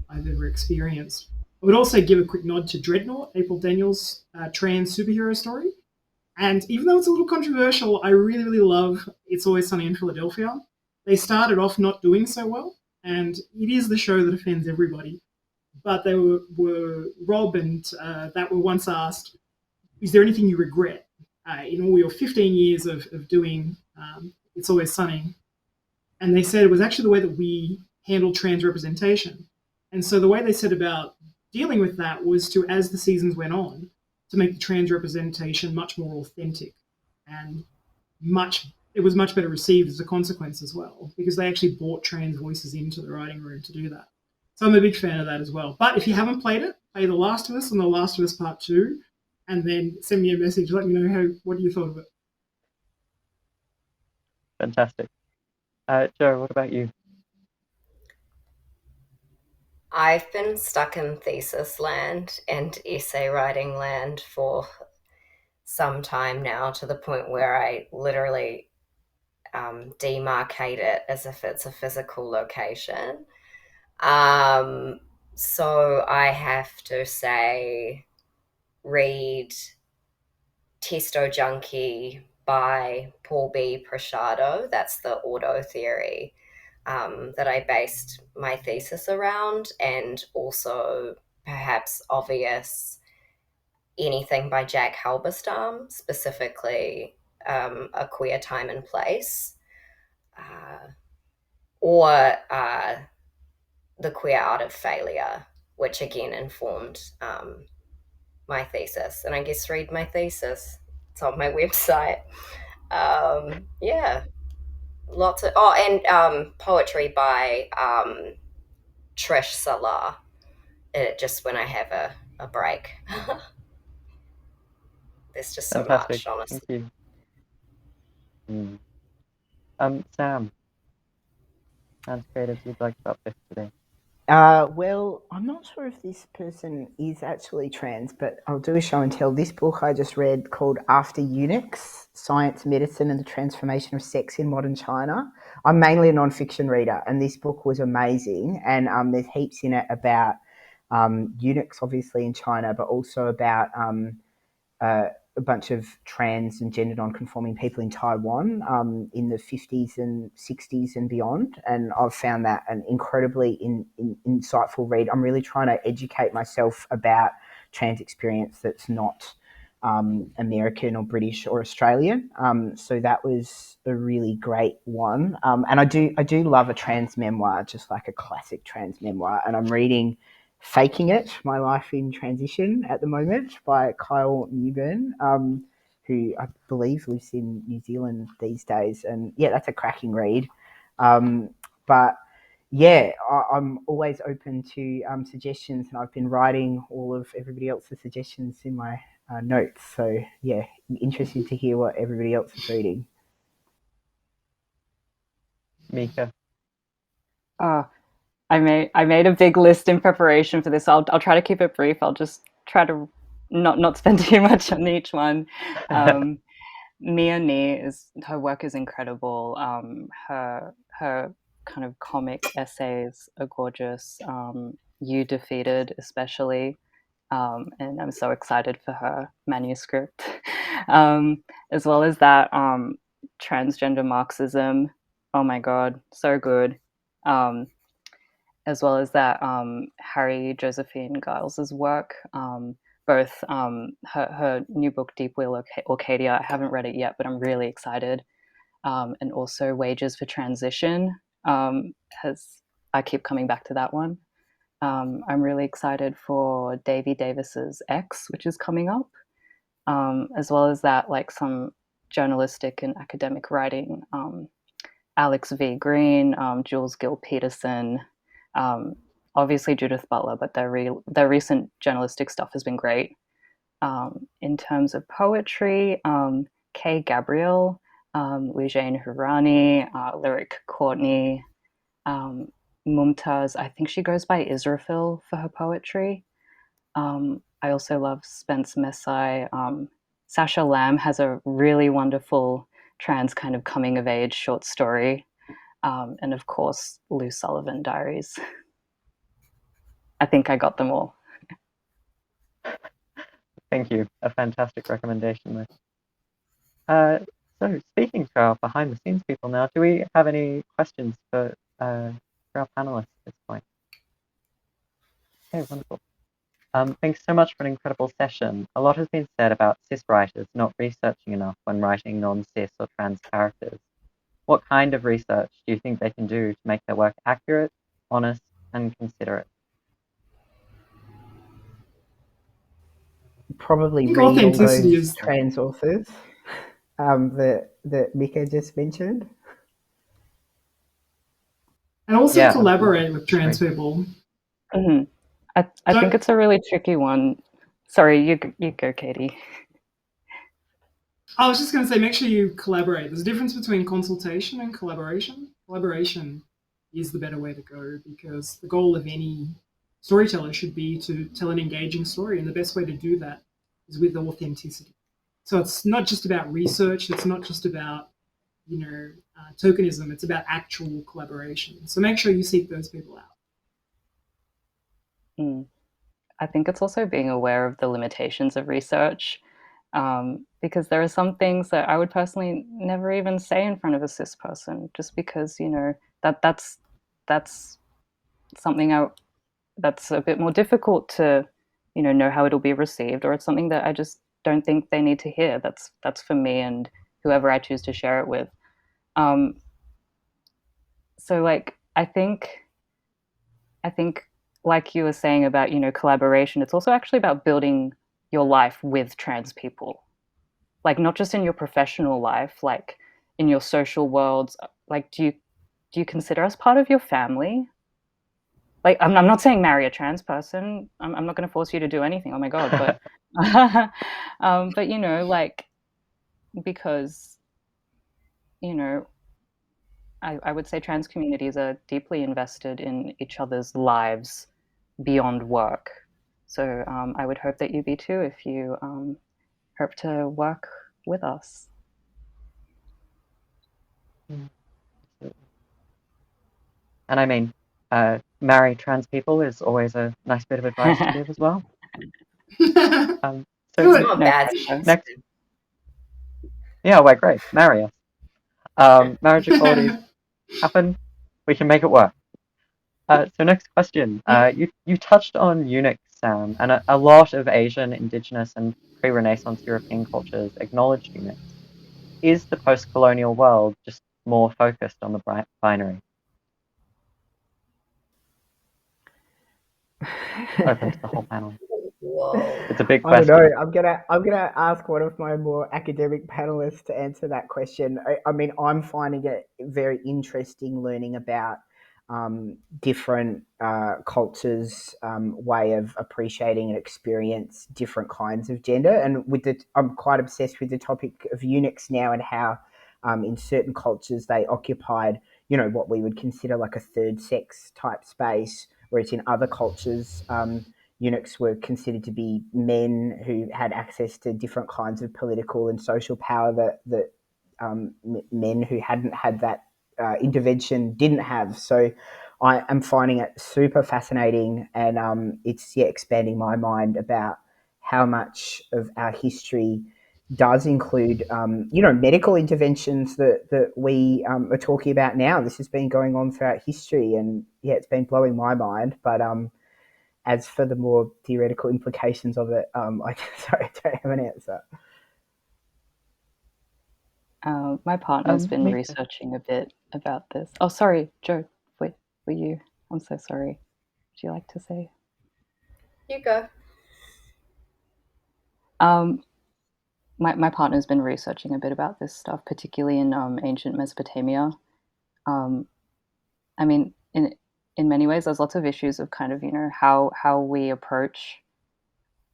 I've ever experienced. I would also give a quick nod to Dreadnought, April Daniels' trans superhero story. And even though it's a little controversial, I really, really love It's Always Sunny in Philadelphia. They started off not doing so well, and it is the show that offends everybody. But they were Rob and that were once asked, is there anything you regret in all your 15 years of doing It's Always Sunny? And they said it was actually the way that we handled trans representation. And so the way they said about dealing with that was to, as the seasons went on, to make the trans representation much more authentic, and it was much better received as a consequence as well, because they actually brought trans voices into the writing room to do that. So I'm a big fan of that as well. But if you haven't played it, play The Last of Us and The Last of Us Part 2, and then send me a message, let me know what you thought of it. Fantastic. Joe, what about you? I've been stuck in thesis land and essay writing land for some time now, to the point where I literally demarcate it as if it's a physical location. So I have to say, read Testo Junkie by Paul B. Prashado. That's the auto theory that I based my thesis around, and also perhaps obvious anything by Jack Halberstam, specifically A Queer Time and Place, or The Queer Art of Failure, which again informed my thesis. And I guess read my thesis. It's on my website. Yeah, lots of and poetry by Trish Salah. Just when I have a break. There's just so Fantastic. much, honestly. Thank you. Sam, trans creatives you'd like to uplift today? Well, I'm not sure if this person is actually trans, but I'll do a show and tell. This book I just read, called After Eunuchs, Science, Medicine and the Transformation of Sex in Modern China. I'm mainly a non-fiction reader, and this book was amazing. And there's heaps in it about eunuchs, obviously, in China, but also about a bunch of trans and gender non-conforming people in Taiwan in the 50s and 60s and beyond. And I've found that an incredibly insightful read. I'm really trying to educate myself about trans experience that's not American or British or Australian. So that was a really great one. And I do love a trans memoir, just like a classic trans memoir. And I'm reading Faking It, My Life in Transition at the moment by Kyle Newburn, who I believe lives in New Zealand these days. And yeah, that's a cracking read. But yeah, I'm always open to suggestions, and I've been writing all of everybody else's suggestions in my notes. So yeah, interested to hear what everybody else is reading. Mika. I made a big list in preparation for this. I'll try to keep it brief. I'll just try to not spend too much on each one. Mia Nee, her work is incredible. Her kind of comic essays are gorgeous. You Defeated, especially. And I'm so excited for her manuscript. As well as that, transgender Marxism. Oh my God, so good. As well as that, Harry Josephine Giles's work. Both her new book, Deep Wheel Orcadia. I haven't read it yet, but I'm really excited. And also Wages for Transition. I keep coming back to that one. I'm really excited for Davy Davis's X, which is coming up, as well as that, like some journalistic and academic writing. Alex V. Green, Jules Gill Peterson, obviously Judith Butler, but their recent journalistic stuff has been great. In terms of poetry, Kay Gabriel, Lijane Hurani, Lyric Courtney, Mumtaz, I think she goes by Israfil for her poetry. I also love Spence Messai. Sasha Lamb has a really wonderful trans kind of coming of age short story. And of course, Lou Sullivan Diaries. I think I got them all. Thank you. A fantastic recommendation list. So speaking to our behind the scenes people now, do we have any questions for our panelists at this point? Okay, wonderful. Thanks so much for an incredible session. A lot has been said about cis writers not researching enough when writing non-cis or trans characters. What kind of research do you think they can do to make their work accurate, honest, and considerate? Probably read all those trans authors that Mika just mentioned. And also collaborate with trans people. Mm-hmm. I think it's a really tricky one. Sorry, you go, Katie. I was just going to say, make sure you collaborate. There's a difference between consultation and collaboration. Collaboration is the better way to go, because the goal of any storyteller should be to tell an engaging story, and the best way to do that is with authenticity. So it's not just about research. It's not just about, tokenism. It's about actual collaboration. So make sure you seek those people out. I think it's also being aware of the limitations of research, because there are some things that I would personally never even say in front of a cis person, just because that's something that's a bit more difficult to know how it'll be received, or it's something that I just don't think they need to hear. That's for me and whoever I choose to share it with. So like I think like you were saying about collaboration, it's also actually about building your life with trans people, like not just in your professional life, like in your social worlds. Like do you consider us part of your family? Like I'm not saying marry a trans person. I'm not going to force you to do anything. Oh my God, but but like, because I would say trans communities are deeply invested in each other's lives beyond work. So I would hope that you be too, if you hope to work with us. And I mean, marry trans people is always a nice bit of advice to give as well. So not bad. Next, yeah, we're great. Marry us. Marriage equality happen. We can make it work. So next question. You touched on Unix Sam, and a lot of Asian, Indigenous, and pre-Renaissance European cultures acknowledged eunuchs. Is the post-colonial world just more focused on the binary? Open to the whole panel. Whoa. It's a big I don't question. know. I'm gonna ask one of my more academic panelists to answer that question. I mean, I'm finding it very interesting learning about different cultures' way of appreciating and experience different kinds of gender. And I'm quite obsessed with the topic of eunuchs now and how in certain cultures they occupied, what we would consider like a third sex type space, whereas in other cultures, eunuchs were considered to be men who had access to different kinds of political and social power that men who hadn't had that intervention didn't have. So I am finding it super fascinating, and it's expanding my mind about how much of our history does include, medical interventions that we are talking about now. This has been going on throughout history, and it's been blowing my mind. But as for the more theoretical implications of it, I don't have an answer. My partner's been researching a bit about this. Oh, sorry, Joe. Wait, were you? I'm so sorry. Would you like to say? You go. My partner's been researching a bit about this stuff, particularly in ancient Mesopotamia. I mean, in many ways, there's lots of issues of kind of how we approach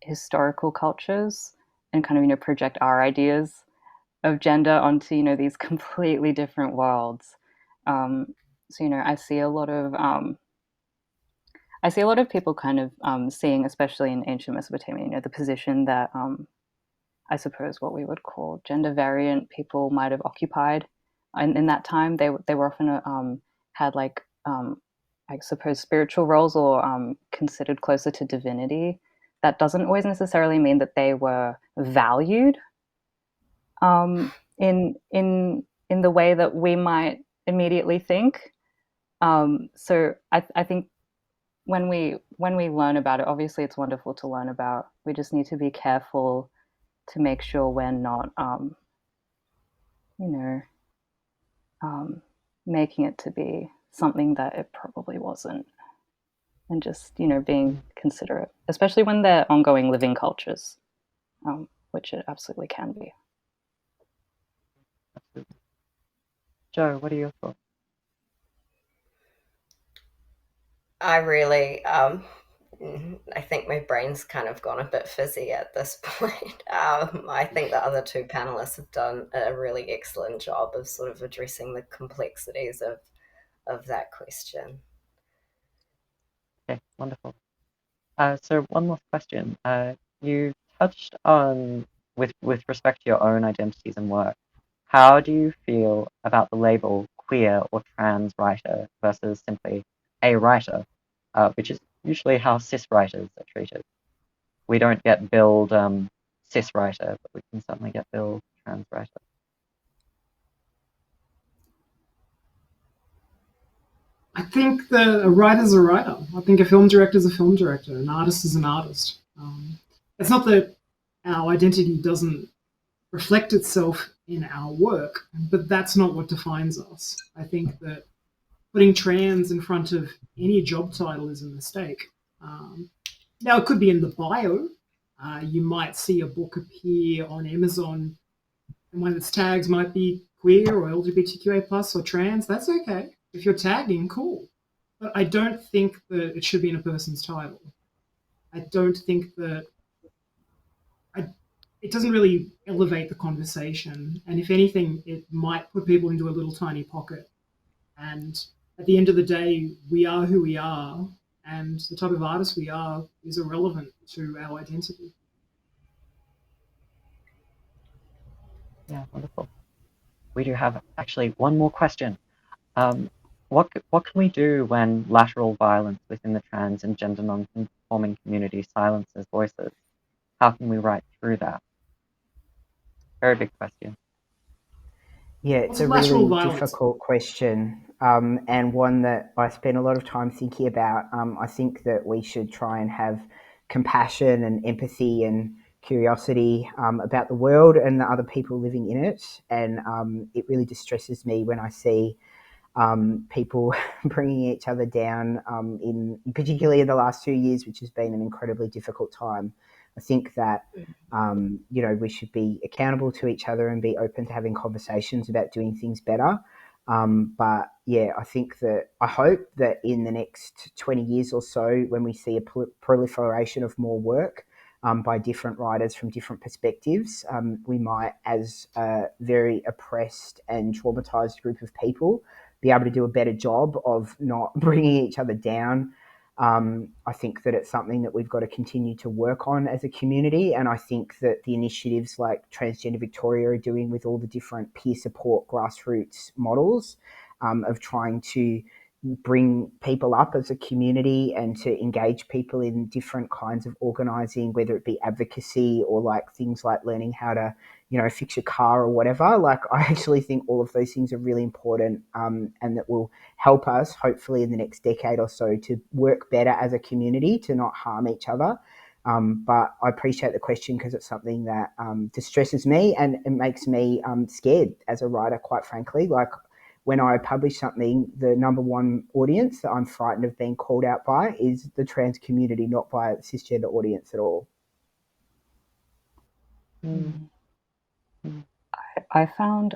historical cultures and kind of project our ideas of gender onto these completely different worlds. So I see a lot of people kind of seeing, especially in ancient Mesopotamia, the position that I suppose what we would call gender variant people might have occupied. And in that time, they were often had I suppose spiritual roles or considered closer to divinity. That doesn't always necessarily mean that they were valued in the way that we might immediately think. So I think when we learn about it, obviously it's wonderful to learn about. We just need to be careful to make sure we're not, making it to be something that it probably wasn't, and just being considerate, especially when they're ongoing living cultures, which it absolutely can be. Absolutely. Joe, what are your thoughts? I really, I think my brain's kind of gone a bit fizzy at this point. I think the other two panelists have done a really excellent job of sort of addressing the complexities of that question. Okay, wonderful. So one last question. You touched on, with respect to your own identities and work, how do you feel about the label queer or trans writer versus simply a writer, which is usually how cis writers are treated? We don't get billed cis writer, but we can certainly get billed trans writer. I think that a writer's a writer. I think a film director's a film director. An artist is an artist. It's not that our identity doesn't reflect itself in our work, but that's not what defines us. I think that putting trans in front of any job title is a mistake. Now, it could be in the bio. You might see a book appear on Amazon, and one of its tags might be queer or LGBTQA+ or trans. That's okay. If you're tagging, cool. But I don't think that it should be in a person's title. I don't think that it doesn't really elevate the conversation. And if anything, it might put people into a little tiny pocket. And at the end of the day, we are who we are, and the type of artist we are is irrelevant to our identity. Yeah, wonderful. We do have actually one more question. What can we do when lateral violence within the trans and gender non-conforming community silences voices? How can we write through that? Very big question. Yeah, it's a really difficult question, and one that I spend a lot of time thinking about. I think that we should try and have compassion and empathy and curiosity about the world and the other people living in it. And it really distresses me when I see people bringing each other down, particularly in the last 2 years, which has been an incredibly difficult time. I think that we should be accountable to each other and be open to having conversations about doing things better. But yeah, I hope that in the next 20 years or so, when we see a proliferation of more work by different writers from different perspectives, we might, as a very oppressed and traumatized group of people, be able to do a better job of not bringing each other down. I think that it's something that we've got to continue to work on as a community, and I think that the initiatives like Transgender Victoria are doing with all the different peer support grassroots models of trying to bring people up as a community and to engage people in different kinds of organising, whether it be advocacy or like things like learning how to, fix your car or whatever. Like, I actually think all of those things are really important, and that will help us, hopefully in the next decade or so, to work better as a community, to not harm each other. But I appreciate the question because it's something that distresses me, and it makes me scared as a writer, quite frankly. Like, when I publish something, the number one audience that I'm frightened of being called out by is the trans community, not by a cisgender audience at all. I found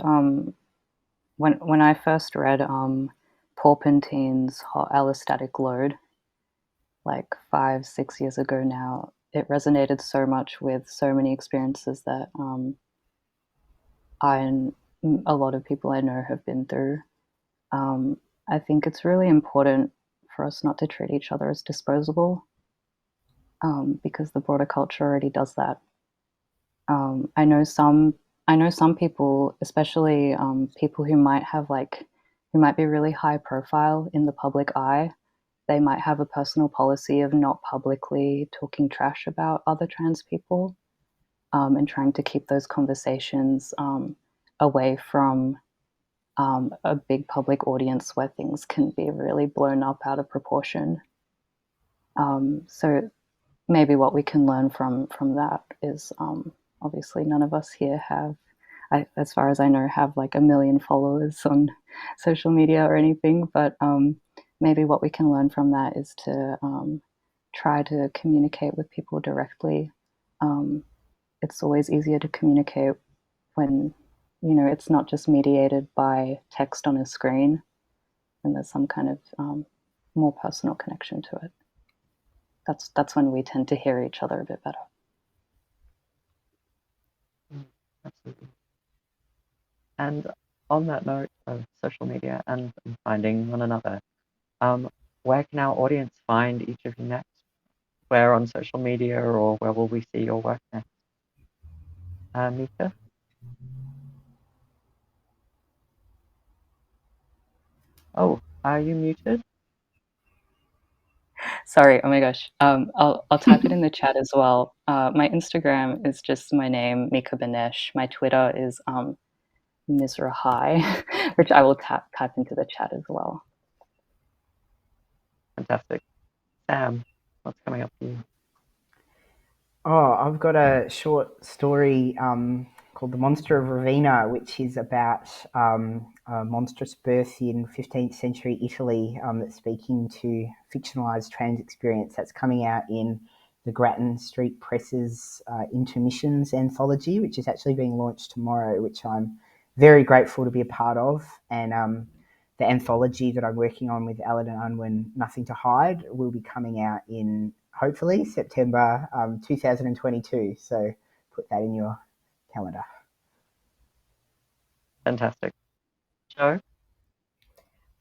when I first read Porpentine's Hot Allostatic Load, like 5-6 years ago now, it resonated so much with so many experiences that I and a lot of people I know have been through. I think it's really important for us not to treat each other as disposable, because the broader culture already does that. I know some people, especially people who might be really high profile in the public eye. They might have a personal policy of not publicly talking trash about other trans people, and trying to keep those conversations away from a big public audience where things can be really blown up out of proportion. So maybe what we can learn from that is, obviously none of us here have, as far as I know, have like 1 million followers on social media or anything, but maybe what we can learn from that is to try to communicate with people directly. It's always easier to communicate when, it's not just mediated by text on a screen, and there's some kind of more personal connection to it. That's when we tend to hear each other a bit better. Absolutely. And on that note of social media and finding one another, where can our audience find each of you next? Where on social media, or where will we see your work next? Mika? Oh, are you muted? Sorry, oh my gosh. I'll type it in the chat as well. My Instagram is just my name, Mika Benesh. My Twitter is Misrahai, which I will type into the chat as well. Fantastic. Sam, what's coming up for you? Oh, I've got a short story called The Monster of Ravenna, which is about a monstrous birth in 15th century Italy that's speaking to fictionalised trans experience. That's coming out in the Grattan Street Press's Intermissions anthology, which is actually being launched tomorrow, which I'm very grateful to be a part of. And the anthology that I'm working on with Alan and Unwin, Nothing to Hide, will be coming out in hopefully September 2022. So put that in your calendar. Fantastic. Joe?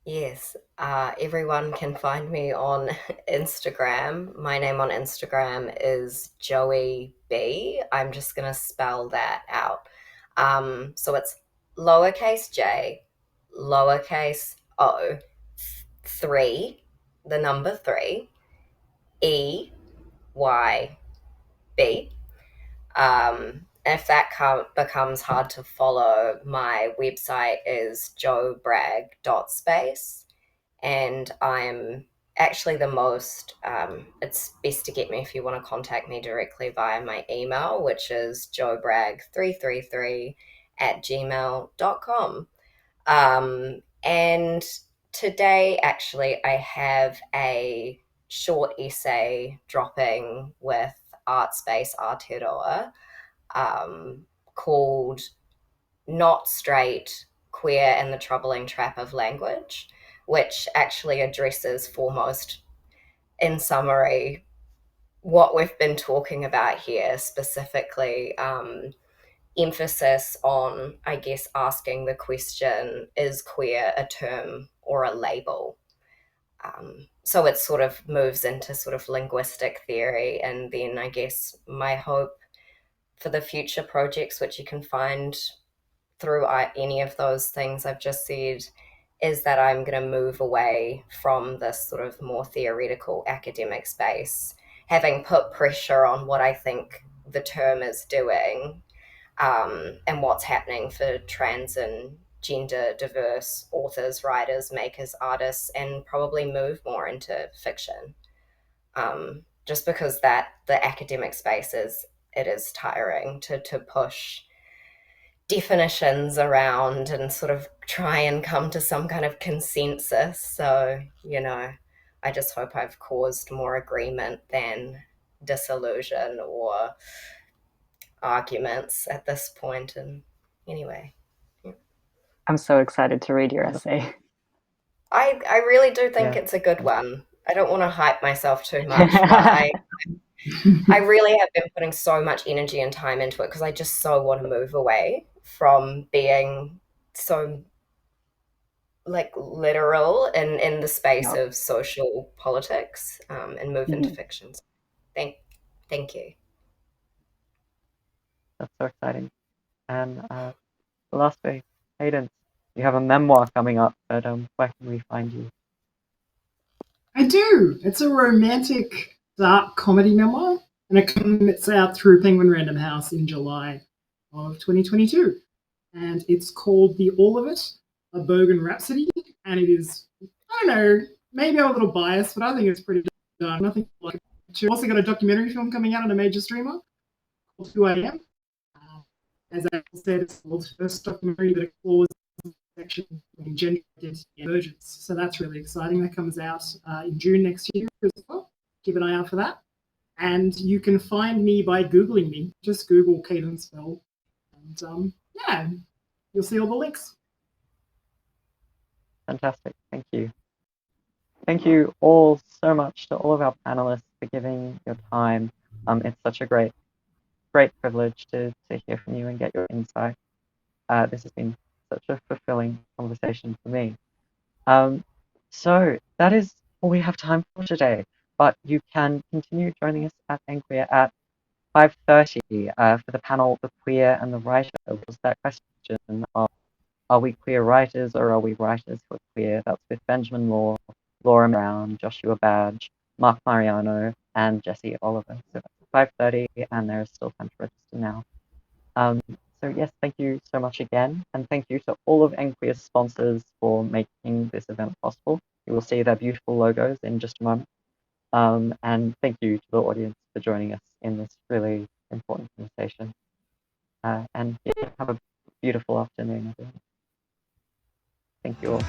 Yes, everyone can find me on Instagram. My name on Instagram is Joey B. I'm just going to spell that out. So it's lowercase j, lowercase o, 3, the number 3, E, Y, B. If that becomes hard to follow, my website is joebragg.space, and I'm actually the most, it's best to get me if you want to contact me directly via my email, which is joebragg333@gmail.com. And today, actually, I have a short essay dropping with Artspace Aotearoa called Not Straight, Queer and the Troubling Trap of Language, which actually addresses foremost, in summary, what we've been talking about here, specifically emphasis on, I guess, asking the question, is queer a term or a label? So it sort of moves into sort of linguistic theory, and then I guess my hope for the future projects, which you can find through any of those things I've just said, is that I'm going to move away from this sort of more theoretical academic space, having put pressure on what I think the term is doing, and what's happening for trans and gender diverse authors, writers, makers, artists, and probably move more into fiction. Just because that the academic space is tiring to push definitions around and sort of try and come to some kind of consensus. So, I just hope I've caused more agreement than disillusion or arguments at this point. And anyway, I'm so excited to read your essay. I really do think it's a good one. I don't want to hype myself too much, but I really have been putting so much energy and time into it because I just so want to move away from being so like literal in the space of social politics, and move into fiction. Thank you. That's so exciting. And lastly, Cadance, you have a memoir coming up, but where can we find you? I do. It's a romantic, dark comedy memoir, and it's out through Penguin Random House in July of 2022. And it's called The All of It, A Bogan Rhapsody. And it is, I don't know, maybe I'm a little biased, but I think it's pretty dark. Nothing like it. I've also got a documentary film coming out on a major streamer called Who I Am. As I said, it's the world's first documentary that explores section between gender identity and emergence. So that's really exciting. That comes out in June next year as well. Keep an eye out for that. And you can find me by Googling me. Just Google Cadance Bell. And yeah, you'll see all the links. Fantastic. Thank you. Thank you all so much to all of our panelists for giving your time. It's such a great privilege to hear from you and get your insight. This has been such a fulfilling conversation for me. So that is all we have time for today, but you can continue joining us at EnQueer at 5:30 for the panel, The Queer and the Writer. Was that question of, are we queer writers or are we writers who are queer? That's with Benjamin Law, Laura Brown, Joshua Badge, Mark Mariano, and Jesse Oliver. So that's 5:30, and there is still time to register now. So yes, thank you so much again, and thank you to all of EnQueer's sponsors for making this event possible. You will see their beautiful logos in just a moment. And thank you to the audience for joining us in this really important conversation. And yeah, have a beautiful afternoon, everyone. Thank you all.